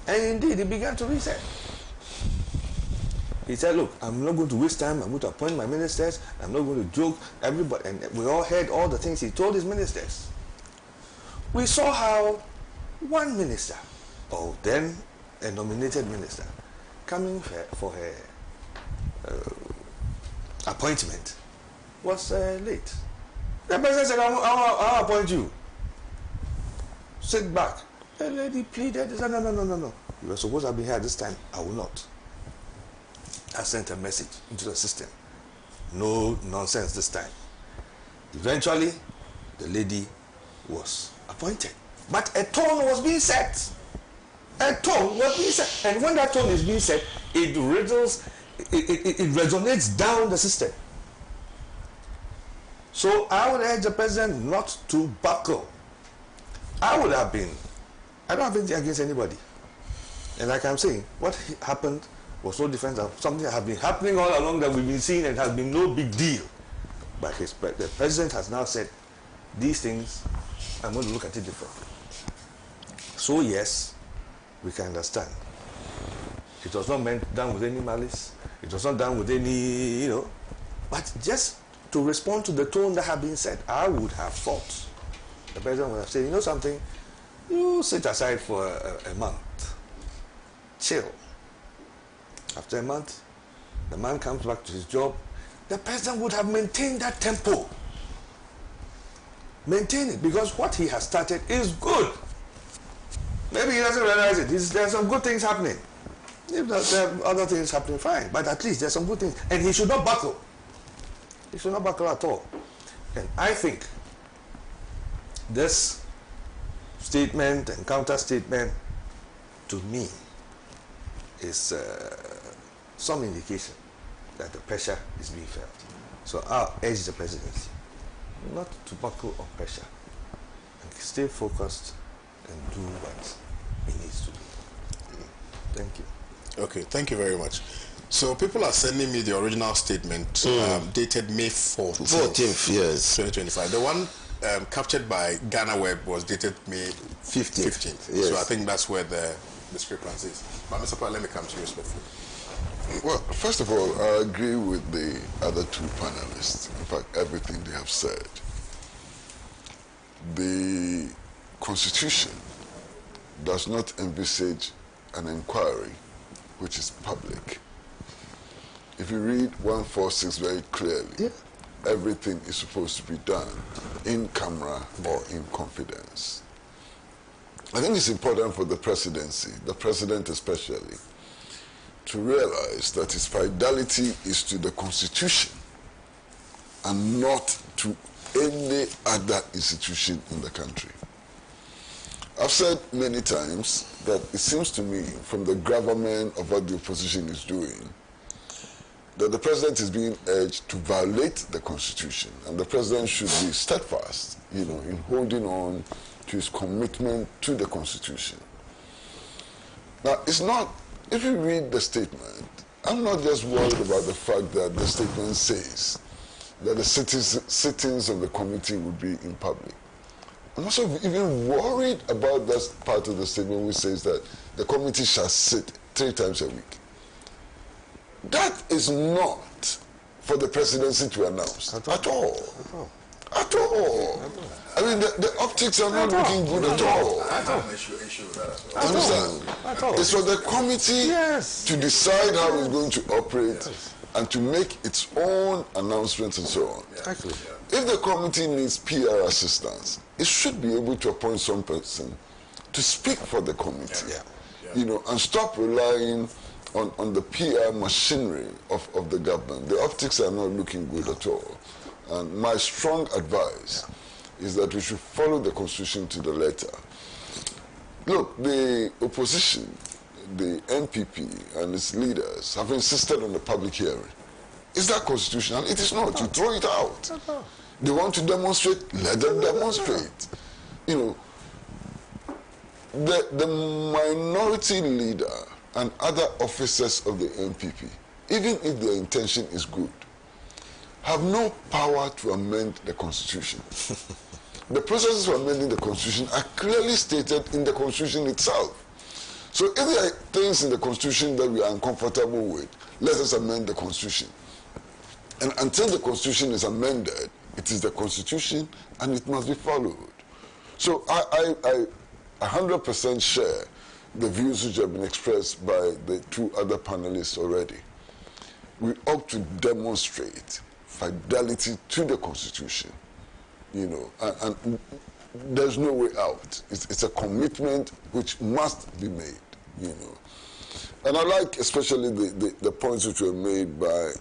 And indeed, he began to reset. He said, look, I'm not going to waste time. I'm going to appoint my ministers. I'm not going to joke. Everybody, and we all heard all the things he told his ministers. We saw how one minister, or then a nominated minister, coming for her appointment, was late. The president said, I'll appoint you. Sit back. The lady pleaded. He said, no. You were supposed to have been here this time. I will not. I sent a message into the system. No nonsense this time. Eventually, the lady was appointed. But a tone was being set. A tone was being set. And when that tone is being set, it resonates down the system. So I would urge the president not to buckle. I don't have anything against anybody. And like I'm saying, what happened was so different than something that has been happening all along that we've been seeing and has been no big deal. But the president has now said, these things, I'm going to look at it differently. So yes, we can understand. It was not done with any malice. It was not done with any, but just to respond to the tone that had been set, I would have thought the president would have said, you know something, you sit aside for a month. Chill. After a month, the man comes back to his job. The president would have maintained that tempo. Maintain it, because what he has started is good. Maybe he doesn't realize it. There's some good things happening. If there are other things happening, fine. But at least there's some good things. And he should not buckle. He should not buckle at all. And I think this statement and counter-statement, to me, is some indication that the pressure is being felt. So I'll urge the presidency not to buckle on pressure and stay focused and do what he needs to do. Thank you. Okay, thank you very much. So people are sending me the original statement dated May 14th, 14th, yes. 2025. The one captured by Ghana Web was dated May 15th. Yes. So I think that's where the discrepancy is. But Mr. Paul, let me come to you respectfully. Well, first of all, I agree with the other two panelists. In fact, everything they have said. The Constitution does not envisage an inquiry which is public. If you read 146 very clearly, everything is supposed to be done in camera or in confidence. I think it's important for the presidency, the president especially, to realize that his fidelity is to the Constitution and not to any other institution in the country. I've said many times that it seems to me from the gravamen of what the opposition is doing that the president is being urged to violate the Constitution, and the president should be steadfast, in holding on to his commitment to the Constitution. Now, it's not, if you read the statement, I'm not just worried about the fact that the statement says that the sittings of the committee will be in public. I'm also even worried about that part of the statement which says that the committee shall sit 3 times a week. That is not for the presidency to announce at all. At all. I mean, the optics are not looking good at all. I have an issue with that as well. Understand? It's for the committee to decide how it's going to operate and to make its own announcements and so on. Exactly. If the committee needs PR assistance, it should be able to appoint some person to speak for the committee, and stop relying on the PR machinery of the government. The optics are not looking good at all. And my strong advice is that we should follow the Constitution to the letter. Look, the opposition, the NPP and its leaders have insisted on the public hearing. Is that constitutional? It is not. You throw it out. They want to demonstrate, let them demonstrate. The minority leader and other officers of the NPP, even if their intention is good, have no power to amend the Constitution. The processes for amending the Constitution are clearly stated in the Constitution itself. So if there are things in the Constitution that we are uncomfortable with, let us amend the Constitution. And until the Constitution is amended, it is the Constitution and it must be followed. So I 100% share the views which have been expressed by the 2 other panelists already. We ought to demonstrate fidelity to the Constitution, and there's no way out. It's a commitment which must be made, And I like especially the points which were made by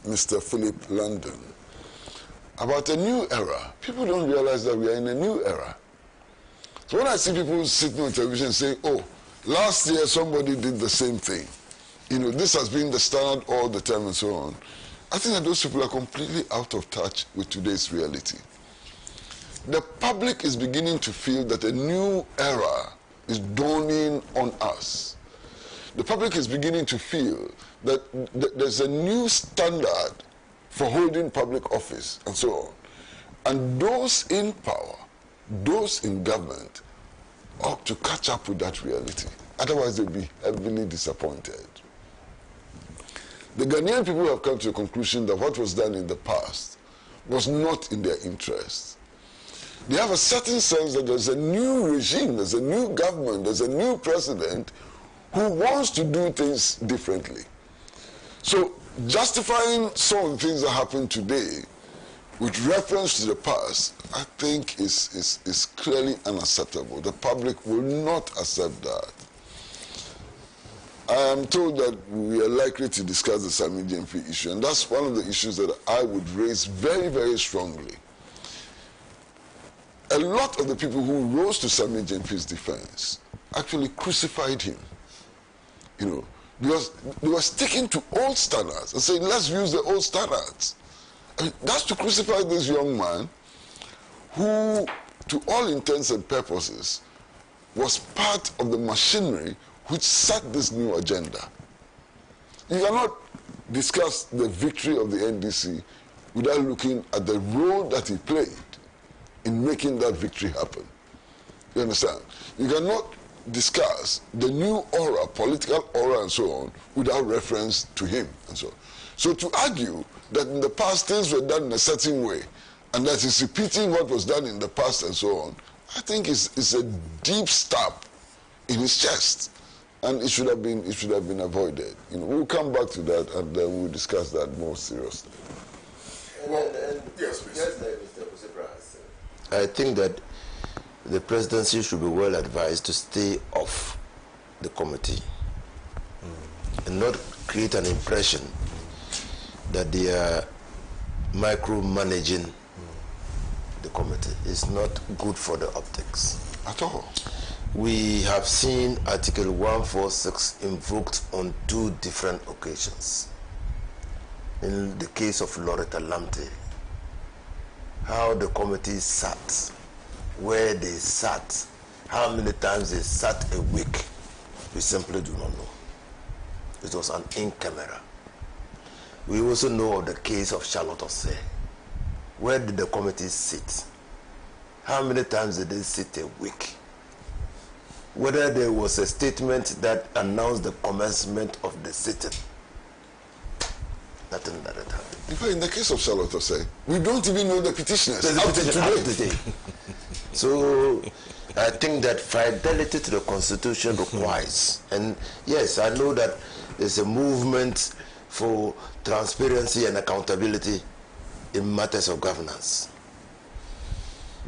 Mr. Philip London about a new era. People don't realize that we are in a new era. So when I see people sitting on television saying, oh, last year somebody did the same thing, this has been the standard all the time and so on, I think that those people are completely out of touch with today's reality. The public is beginning to feel that a new era is dawning on us. The public is beginning to feel that there's a new standard for holding public office and so on. And those in power, those in government, ought to catch up with that reality. Otherwise, they'll be heavily disappointed. The Ghanaian people have come to the conclusion that what was done in the past was not in their interest. They have a certain sense that there's a new regime, there's a new government, there's a new president who wants to do things differently. So justifying some of the things that happen today with reference to the past, I think is clearly unacceptable. The public will not accept that. I am told that we are likely to discuss the Sami GMP issue, and that's one of the issues that I would raise very, very strongly. A lot of the people who rose to Sami GMP's defense actually crucified him, because they were sticking to old standards and saying, let's use the old standards. I mean, that's to crucify this young man who, to all intents and purposes, was part of the machinery which set this new agenda. You cannot discuss the victory of the NDC without looking at the role that he played in making that victory happen. You understand? You cannot discuss the new aura, political aura and so on, without reference to him and so on. So to argue that in the past things were done in a certain way and that he's repeating what was done in the past and so on, I think it's a deep stab in his chest. And it should have been avoided. You know, we'll come back to that and then we'll discuss that more seriously. Yes, please. Yes, Mr. Kusipras. I think that the presidency should be well advised to stay off the committee and not create an impression that they are micromanaging the committee. It's not good for the optics. At all. We have seen Article 146 invoked on 2 different occasions. In the case of Loretta Lamte, how the committee sat, where they sat, how many times they sat a week, we simply do not know. It was an in-camera. We also know of the case of Charlotte Osei. Where did the committee sit? How many times did they sit a week? Whether there was a statement that announced the commencement of the sitting. Nothing that had happened. In fact, in the case of Charlotte Osei, we don't even know the petitioners. Up to today. So I think that fidelity to the Constitution requires, and yes, I know that there's a movement for transparency and accountability in matters of governance.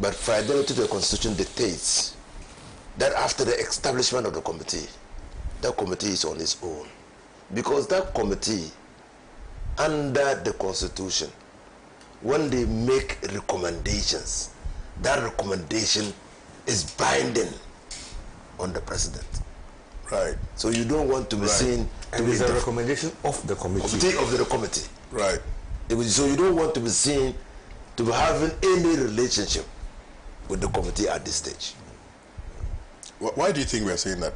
But fidelity to the Constitution dictates that after the establishment of the committee, that committee is on its own. Because that committee, under the Constitution, when they make recommendations, that recommendation is binding on the president. Right. So you don't want to be seen to And be it's a recommendation of the committee. of the committee. Right. So you don't want to be seen to be having any relationship with the committee at this stage. Why do you think we are saying that?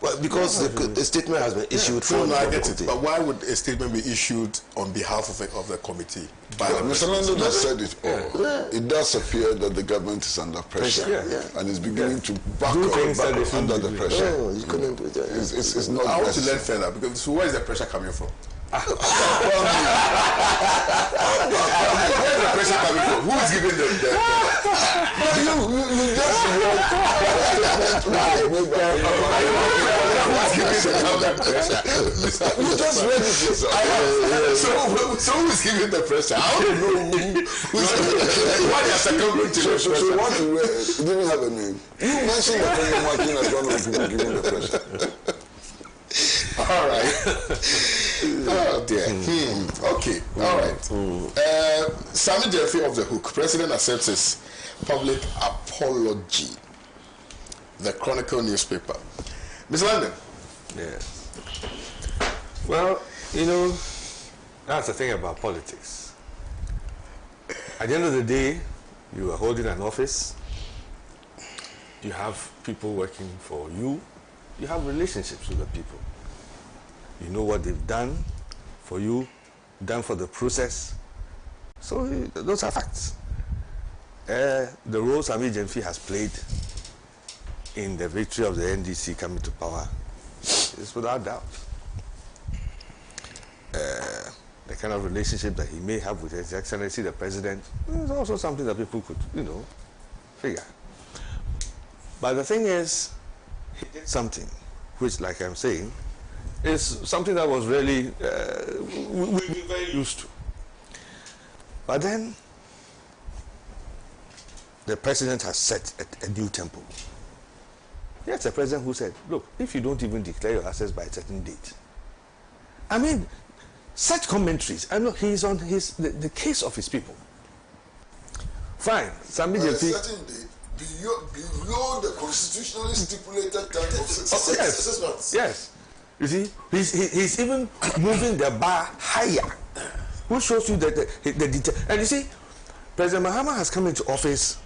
Well, because the statement has been issued So from I the get committee. it. But why would a statement be issued on behalf of the committee? By the Mr. president? London has said it all. It does appear that the government is under pressure and is beginning to back Do up, things that they under shouldn't the be pressure. No, you couldn't do that. It's not I want to learn necessary. further because so where is the pressure coming from? Where's the pressure coming from? Who is giving the You just you just read it yourself. So who is giving the pressure? I don't know who's why they are succumbing to the So pressure. what you read, it didn't have a name. You mentioned the Premier Martin as one of the people giving the pressure. All right. Oh dear. Okay. All right. Sammy Jeffrey of the Hook. President accepts his public apology. The Chronicle newspaper. Ms. London. Yes. Well, you know, that's the thing about politics. At the end of the day, you are holding an office. You have people working for you. You have relationships with the people. You know what they've done for you, done for the process. So those are facts. The role Sammy Jemfi has played in the victory of the NDC coming to power is without doubt. The kind of relationship that he may have with His Excellency the President is also something that people could, figure. But the thing is, he did something which, like I'm saying, is something that was really we've been very used to. But then the president has set a new tempo. Yes, the president who said, look, if you don't even declare your assets by a certain date. I mean, such commentaries, I know he's on the case of his people. Fine, Sammy By a Jemfi. certain date, below the constitutionally stipulated time of 6 Yes. months. Yes. You see, he's even moving the bar higher, which shows you that the detail. And you see, President Mahama has come into office,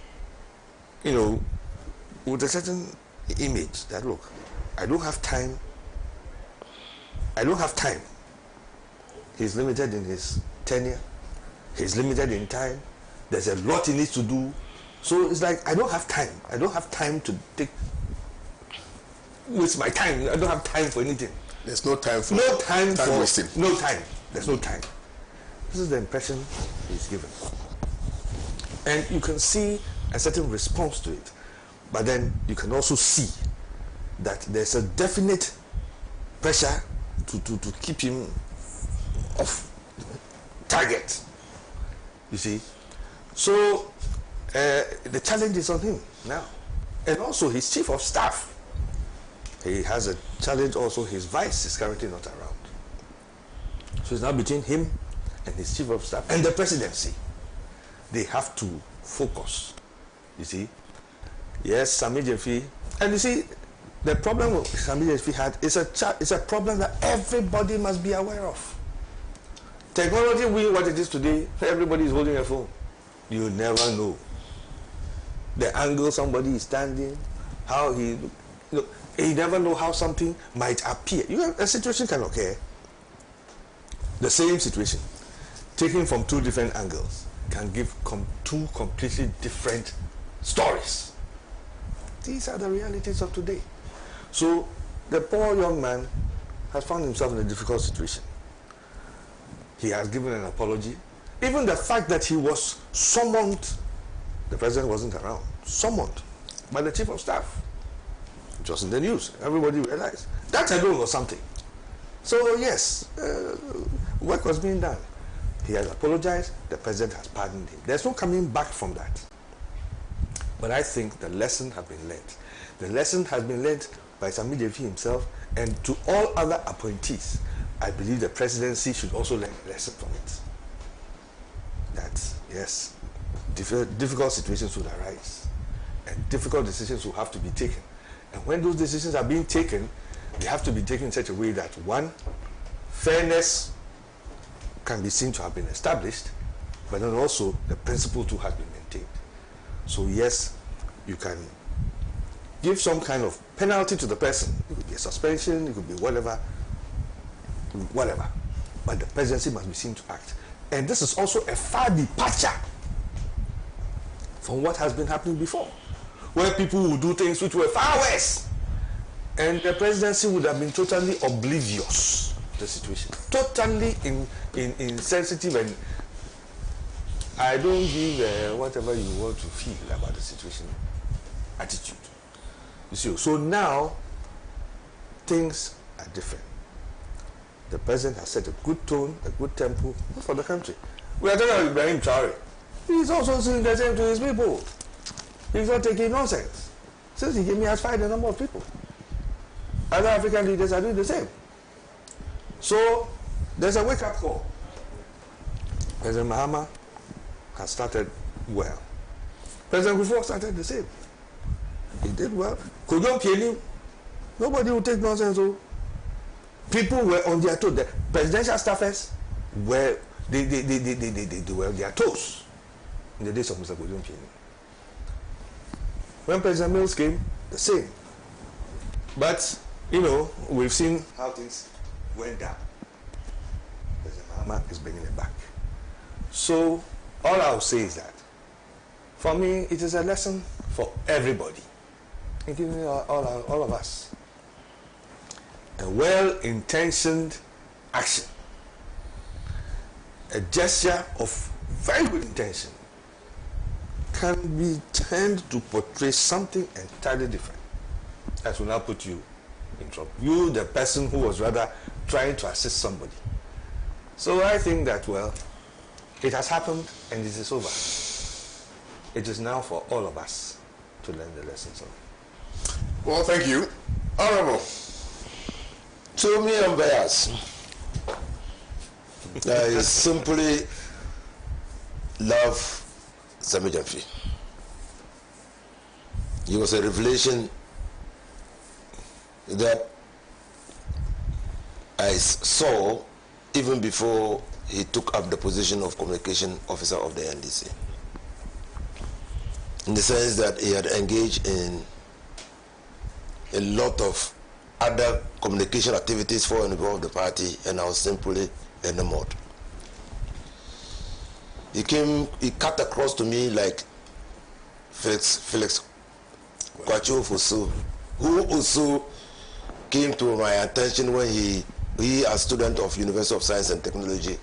with a certain image that, look, I don't have time He's limited in his tenure. He's limited in time. There's a lot he needs to do. So it's like, I don't have time. I don't have time to waste my time. I don't have time for anything. There's no time for time wasting. No time. There's no time. This is the impression he's given. And you can see a certain response to it. But then you can also see that there's a definite pressure to keep him off target. You see? So the challenge is on him now. And also his chief of staff. He has a challenge also. His vice is currently not around. So it's now between him and his chief of staff and the presidency. They have to focus. You see? Yes, Sami Gyamfi. And you see, the problem with Sami Gyamfi had is a problem that everybody must be aware of. Technology being what it is today, everybody is holding a phone. You never know the angle somebody is standing, how he, you never know how something might appear. A situation can occur, the same situation, taken from two different angles, can give two completely different stories. These are the realities of today. So the poor young man has found himself in a difficult situation. He has given an apology. Even the fact that he was summoned, the president wasn't around, summoned by the chief of staff. It was in the news. Everybody realized. That alone was something. So yes, work was being done. He has apologized. The president has pardoned him. There's no coming back from that. But I think the lesson has been learned. The lesson has been learned by Sami Gyamfi himself, and to all other appointees. I believe the presidency should also learn a lesson from it. That, yes, difficult situations will arise, and difficult decisions will have to be taken. And when those decisions are being taken, they have to be taken in such a way that, one, fairness can be seen to have been established, but then also the principle too has been maintained. So yes, you can give some kind of penalty to the person. It could be a suspension, it could be whatever. But the presidency must be seen to act. And this is also a far departure from what has been happening before, where people would do things which were far worse. And the presidency would have been totally oblivious to the situation. Totally insensitive, and I don't give whatever you want to feel about the situation attitude. You see, so now things are different. The president has set a good tone, a good tempo for the country. We are talking about Ibrahim Traore. He's also saying the same to his people. He's not taking nonsense. Since he has fired a number of people. Other African leaders are doing the same. So there's a wake-up call. President Mahama has started well. President Kufuor started the same. He did well. Kojo Pieni, nobody will take nonsense. So people were on their toes. The presidential staffers were they were on their toes in the days of Mr. Kojo Pieni. When President Mills came, the same. But we've seen how things went down. President Mahama is bringing it back. So all I'll say is that for me it is a lesson for everybody, including all of us. A well-intentioned action, a gesture of very good intention, can be turned to portray something entirely different. That will now put you in trouble. You, the person who was rather trying to assist somebody. So I think that, well, it has happened and it is over. It is now for all of us to learn the lessons of it. Well, thank you. Honorable. To me, I'm biased. I simply love Sami Gyamfi. He was a revelation that I saw even before he took up the position of communication officer of the NDC. In the sense that he had engaged in a lot of other communication activities for and above the party, and I was simply enamored. He cut across to me like Felix Kwachu Fusu, who also came to my attention when he a student of University of Science and Technology,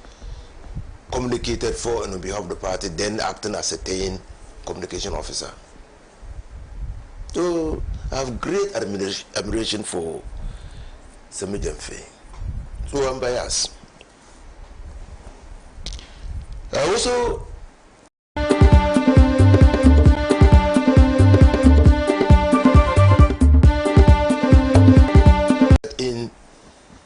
communicated for and on behalf of the party, then acting as a TAIN communication officer. So I have great admiration for Sami Gyamfi. So I'm biased. I also in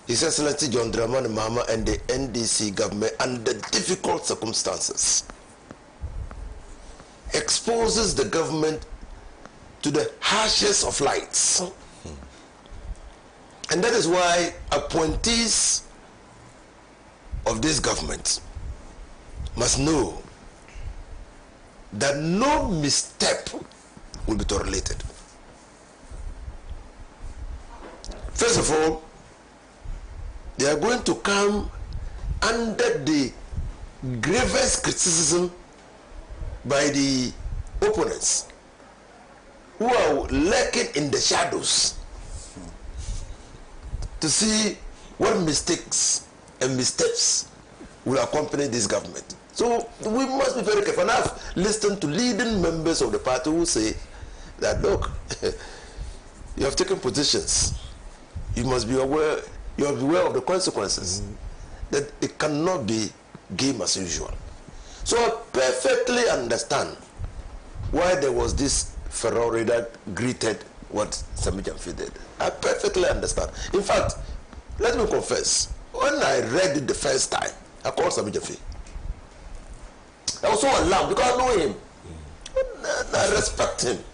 His Excellency John Dramani Mahama and the NDC government under difficult circumstances exposes the government to the harshest of lights. And that is why appointees of this government must know that no misstep will be tolerated. First of all, they are going to come under the gravest criticism by the opponents who are lurking in the shadows to see what mistakes and missteps will accompany this government. So we must be very careful. And I've listened to leading members of the party who say that, look, you have taken positions. You must be aware, you are aware of the consequences. That it cannot be game as usual. So I perfectly understand why there was this furore that greeted what Sami Gyamfi did. I perfectly understand. In fact, let me confess, when I read it the first time, I called Sami Gyamfi. I was so alarmed because I know him. And I respect him.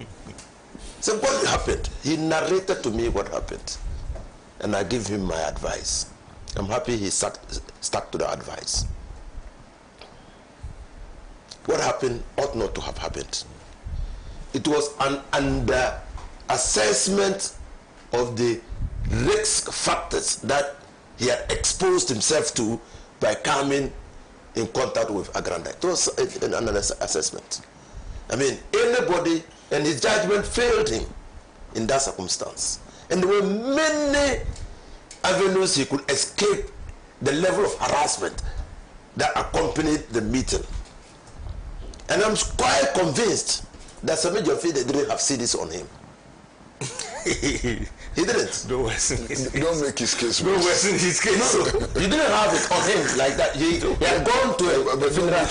So what happened? He narrated to me what happened. And I gave him my advice. I'm happy he stuck to the advice. What happened ought not to have happened. It was an under-assessment of the risk factors that he had exposed himself to by coming in contact with Agranda. It was an assessment. I mean, anybody, and his judgment failed him in that circumstance. And there were many avenues he could escape the level of harassment that accompanied the meeting. And I'm quite convinced that Sami Gyamfi didn't have CDs on him. He didn't. Don't make his case Don't worsen his case. No, he didn't have it on him like that. He had gone to a funeral.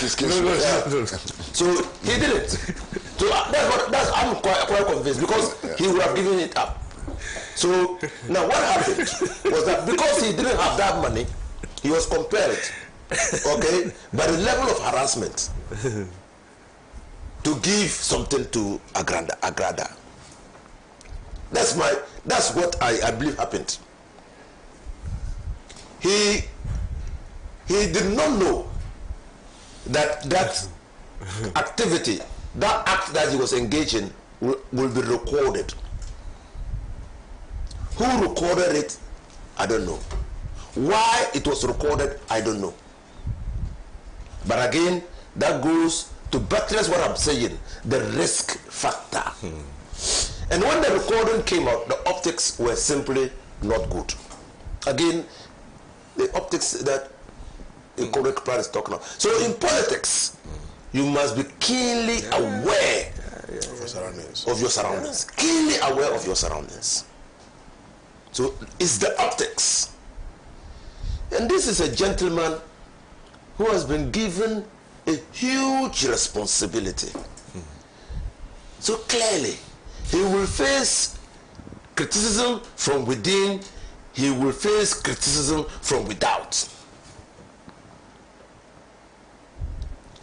So he didn't. So I'm quite convinced because he would have given it up. So now what happened was that because he didn't have that money, he was compelled, okay, by the level of harassment to give something to Agrada. That's what I believe happened. He did not know that activity, that act that he was engaged in will be recorded. Who recorded it? I don't know. Why it was recorded? I don't know. But again, that goes to buttress what I'm saying, the risk factor. And when the recording came out, the optics were simply not good. Again, the optics that the correct part is talking about. So in politics, you must be keenly aware of your surroundings. Keenly aware of your surroundings. So it's the optics. And this is a gentleman who has been given a huge responsibility. So clearly, he will face criticism from within, he will face criticism from without.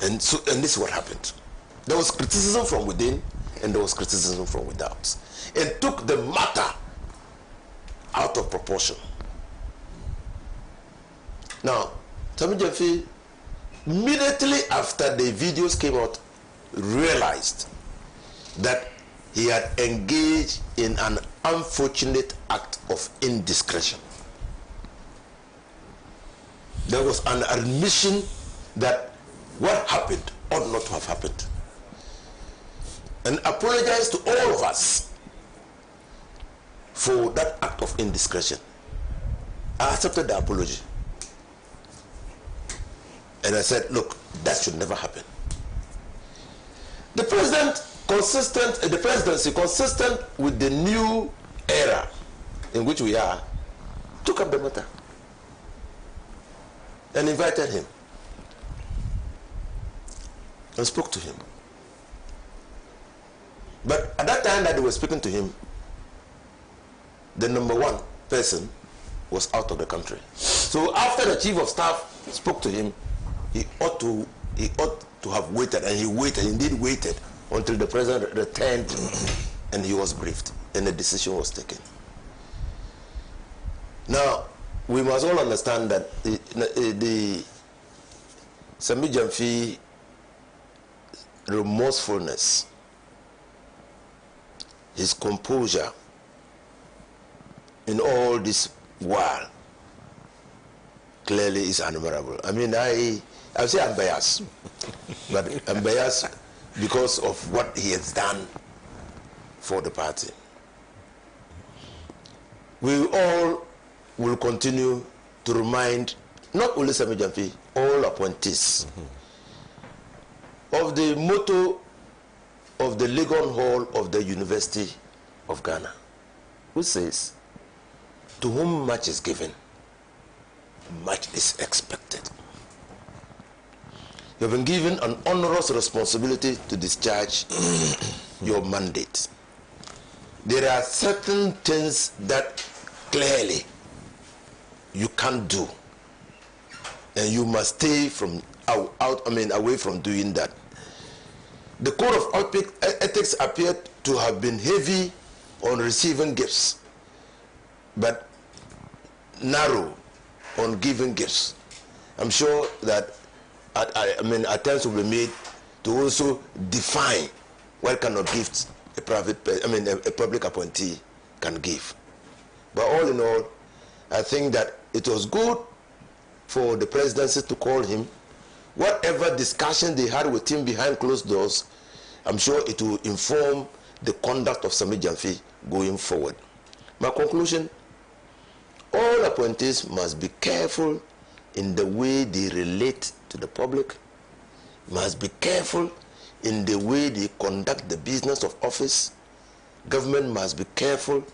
And this is what happened. There was criticism from within and there was criticism from without. And took the matter out of proportion. Now, Sami Gyamfi, immediately after the videos came out, realized that he had engaged in an unfortunate act of indiscretion. there was an admission that what happened ought not to have happened. And apologized to all of us for that act of indiscretion. I accepted the apology. And I said, look, that should never happen. The presidency consistent with the new era in which we are, took up the matter and invited him and spoke to him. But at that time that they were speaking to him, the number one person was out of the country. So after the chief of staff spoke to him, he ought to have waited, and he waited, indeed waited, until the president returned and he was briefed and the decision was taken. Now, we must all understand that the Sami Gyamfi remorsefulness, his composure in all this while clearly is admirable. I mean, I say I'm biased, but I'm biased because of what he has done for the party. We all will continue to remind not only Sami Gyamfi, all appointees of the motto of the Legon Hall of the University of Ghana, which says, to whom much is given, much is expected. You have been given an onerous responsibility to discharge your mandate. There are certain things that clearly you can't do, and you must stay from away from doing that. The code of ethics appeared to have been heavy on receiving gifts, but narrow on giving gifts. I'm sure that attempts will be made to also define what kind of gifts a public appointee can give. But all in all, I think that it was good for the presidency to call him. Whatever discussion they had with him behind closed doors, I'm sure it will inform the conduct of Sami Gyamfi going forward. My conclusion, all appointees must be careful in the way they relate to the public, must be careful in the way they conduct the business of office. Government must be careful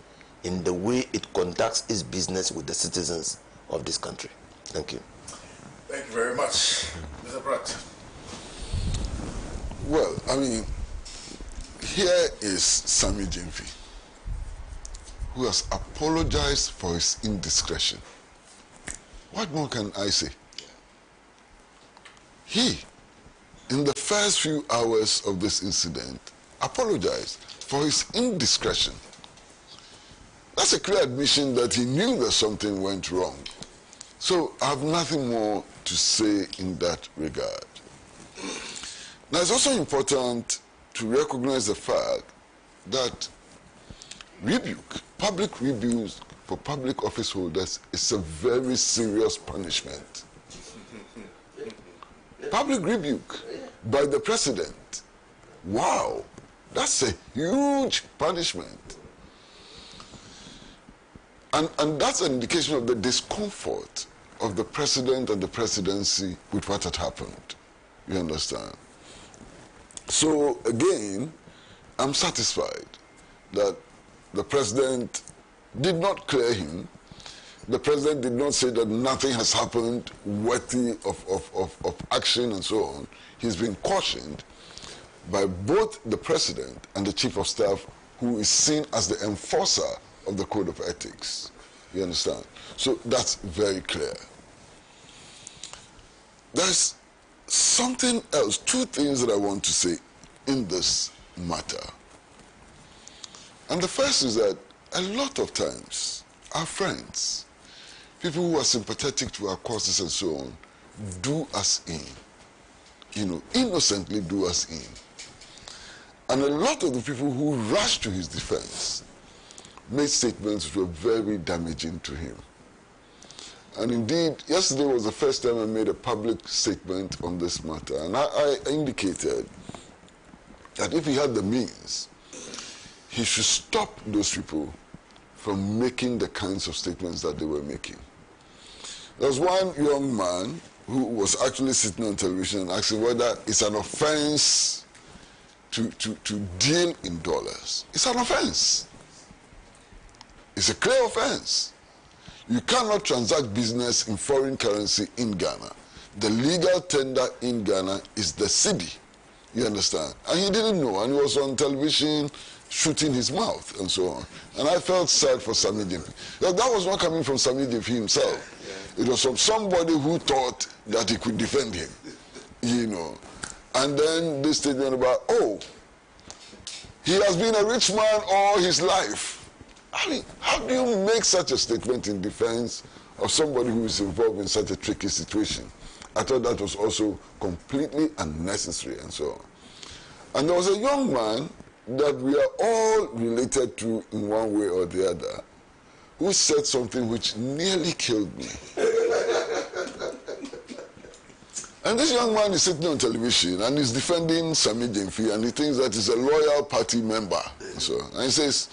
in the way it conducts its business with the citizens of this country. Thank you. Thank you very much. Mr. Pratt. Well, I mean, here is Sami Gyamfi, who has apologized for his indiscretion. What more can I say? He, in the first few hours of this incident, apologized for his indiscretion. That's a clear admission that he knew that something went wrong. So I have nothing more to say in that regard. Now, it's also important to recognize the fact that public rebukes for public office holders is a very serious punishment. Public rebuke by the president. Wow, that's a huge punishment. And that's an indication of the discomfort of the president and the presidency with what had happened. You understand? So again, I'm satisfied that the president did not clear him. The president did not say that nothing has happened worthy of action and so on. He's been cautioned by both the president and the chief of staff, who is seen as the enforcer of the code of ethics. You understand? So that's very clear. There's something else, two things that I want to say in this matter. And the first is that a lot of times our friends, people who are sympathetic to our causes and so on, do us in, innocently do us in. And a lot of the people who rushed to his defense made statements which were very damaging to him. And indeed, yesterday was the first time I made a public statement on this matter. And I indicated that if he had the means, he should stop those people from making the kinds of statements that they were making. There was one young man who was actually sitting on television and asking whether it's an offense to deal in dollars. It's an offense. It's a clear offense. You cannot transact business in foreign currency in Ghana. The legal tender in Ghana is the cedi. You understand? And he didn't know, and he was on television shooting his mouth and so on. And I felt sad for Sami Gyamfi. That was not coming from Sami Gyamfi himself. It was from somebody who thought that he could defend him, you know. And then this statement about, oh, he has been a rich man all his life. I mean, how do you make such a statement in defense of somebody who is involved in such a tricky situation? I thought that was also completely unnecessary and so on. And there was a young man that we are all related to in one way or the other who said something which nearly killed me. And this young man is sitting on television and he's defending Sami Gyamfi, and he thinks that he's a loyal party member. And he says,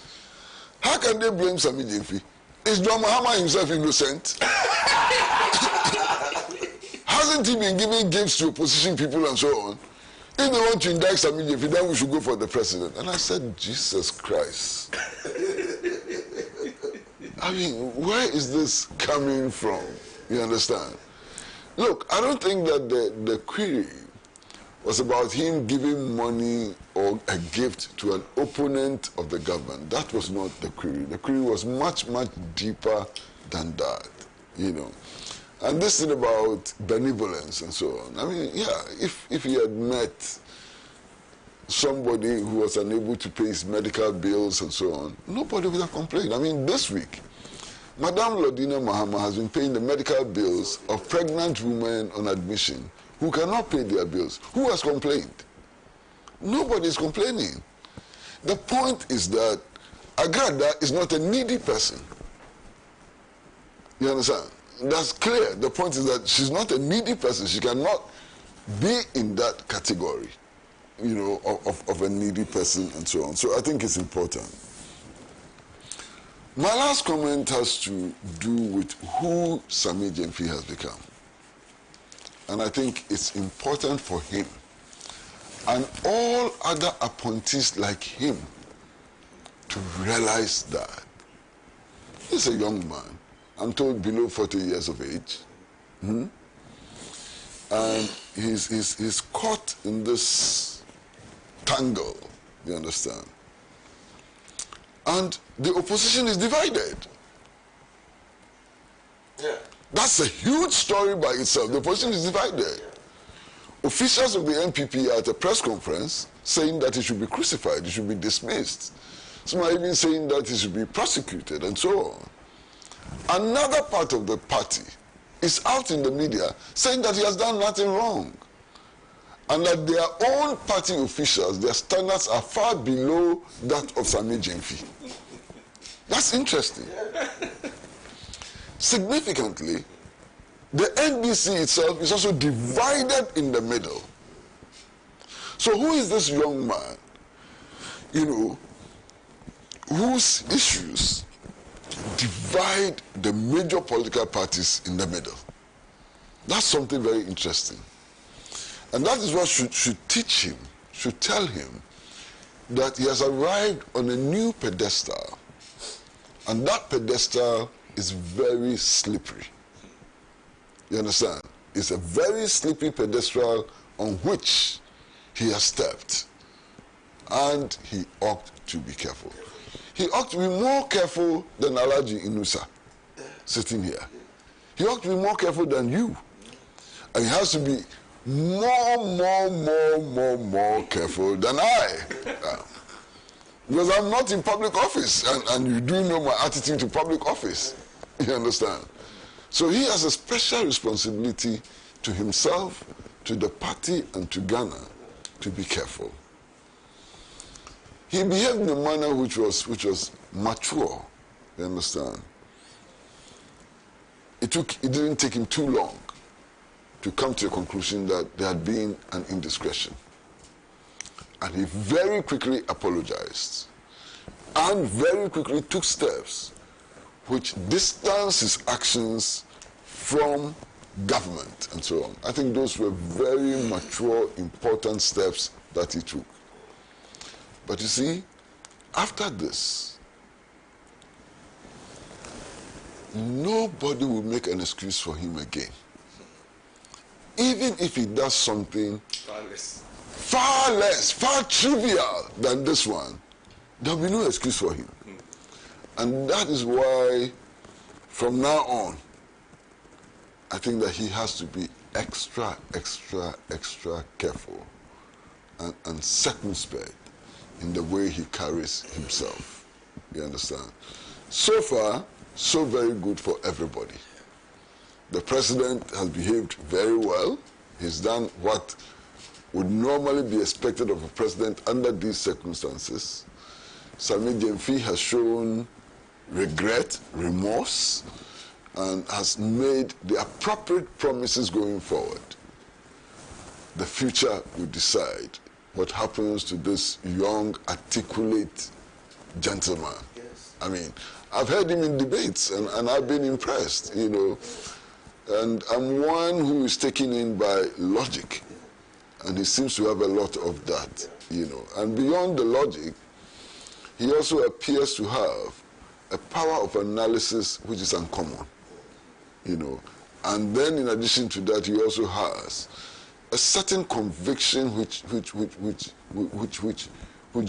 how can they blame Sami Gyamfi? Is John Mahama himself innocent? Hasn't he been giving gifts to opposition people and so on? If they want to indict Sami Gyamfi, then we should go for the president. And I said, Jesus Christ. I mean, where is this coming from? You understand? Look, I don't think that the query was about him giving money or a gift to an opponent of the government. That was not the query. The query was much, much deeper than that, you know. And this thing about benevolence and so on. I mean, yeah, if he had met somebody who was unable to pay his medical bills and so on, nobody would have complained. I mean, this week, Madame Lodina Mahama has been paying the medical bills of pregnant women on admission who cannot pay their bills. Who has complained? Nobody is complaining. The point is that Agrada is not a needy person. You understand? That's clear. The point is that she's not a needy person. She cannot be in that category, you know, of a needy person and so on. So I think it's important. My last comment has to do with who Sami Gyamfi has become. And I think it's important for him and all other appointees like him to realize that he's a young man. I'm told below 40 years of age. And he's caught in this tangle, you understand? And the opposition is divided. Yeah. That's a huge story by itself. The opposition is divided. Yeah. Officials of the NPP are at a press conference saying that he should be crucified, he should be dismissed. Some are even saying that he should be prosecuted and so on. Another part of the party is out in the media saying that he has done nothing wrong. And that their own party officials, their standards are far below that of Sami Gyamfi. That's interesting. Significantly, the NDC itself is also divided in the middle. So who is this young man, you know, whose issues divide the major political parties in the middle? That's something very interesting. And that is what should teach him, should tell him that he has arrived on a new pedestal. And that pedestal is very slippery. You understand? It's a very slippery pedestal on which he has stepped. And he ought to be careful. He ought to be more careful than Alhaji Inusa sitting here. He ought to be more careful than you. And he has to be more careful than I. Because I'm not in public office, and you do know my attitude to public office. You understand? So he has a special responsibility to himself, to the party, and to Ghana to be careful. He behaved in a manner which was mature. You understand? it didn't take him too long to come to the conclusion that there had been an indiscretion. And he very quickly apologized and very quickly took steps which distanced his actions from government and so on. I think those were very mature, important steps that he took. But you see, after this, nobody will make an excuse for him again. Even if he does something far trivial than this one, there will be no excuse for him. And that is why, from now on, I think that he has to be extra careful and circumspect in the way he carries himself. You understand? So far, so very good for everybody. The president has behaved very well. He's done what would normally be expected of a president under these circumstances. Sammy Gyamfi has shown regret, remorse, and has made the appropriate promises going forward. The future will decide what happens to this young, articulate gentleman. Yes. I mean, I've heard him in debates, and I've been impressed, you know. And I'm one who is taken in by logic, and he seems to have a lot of that, you know. And beyond the logic, he also appears to have a power of analysis which is uncommon, you know. And then in addition to that, he also has a certain conviction which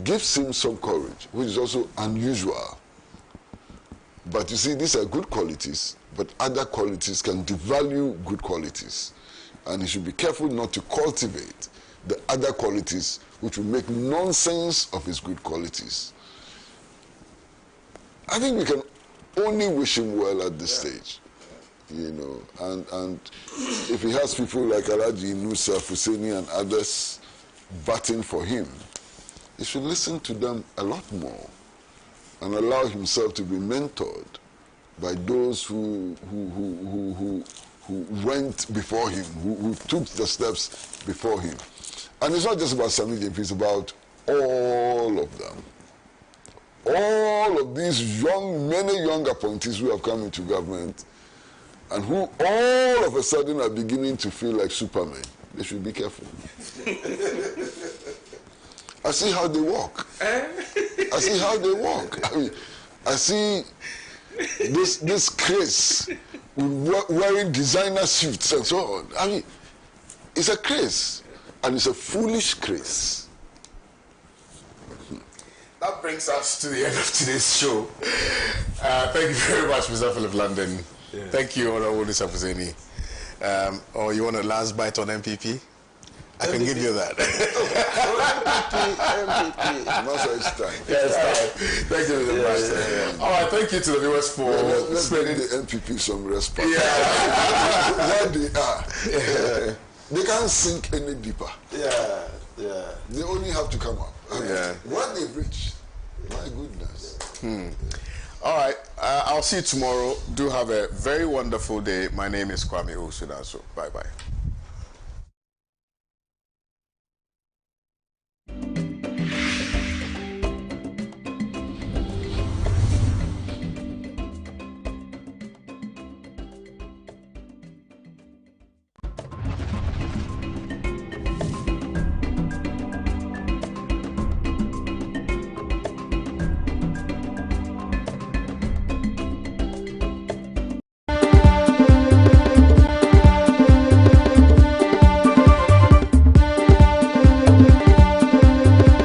gives him some courage, which is also unusual. But you see, these are good qualities, but other qualities can devalue good qualities. And he should be careful not to cultivate the other qualities which will make nonsense of his good qualities. I think we can only wish him well at this stage, you know. And if he has people like Alhaji Nusa Fuseni and others batting for him, he should listen to them a lot more and allow himself to be mentored by those who went before him, who took the steps before him. And it's not just about Sammy Gyamfi, it's about all of them. All of these many young appointees who have come into government and who all of a sudden are beginning to feel like Superman. They should be careful. I see how they walk. I see how they walk. I mean, I see this craze with wearing designer suits and so on. I mean, it's a craze, and it's a foolish craze. That brings us to the end of today's show. Thank you very much, Mr. Philip London. Yeah. Thank you, Honorable Nusa Fuseni. Or you want a last bite on MPP? I can give you that. MPP. Master, it's time. Yes, time. Thank you, Mr. President. All right, thank you to the viewers for let's give the MPP some respect. Yeah. Where they are. Yeah. They can't sink any deeper. Yeah. They only have to come up. Yeah. What they've reached, my goodness. All right, I'll see you tomorrow. Do have a very wonderful day. My name is Kwame Osudanso. Bye-bye.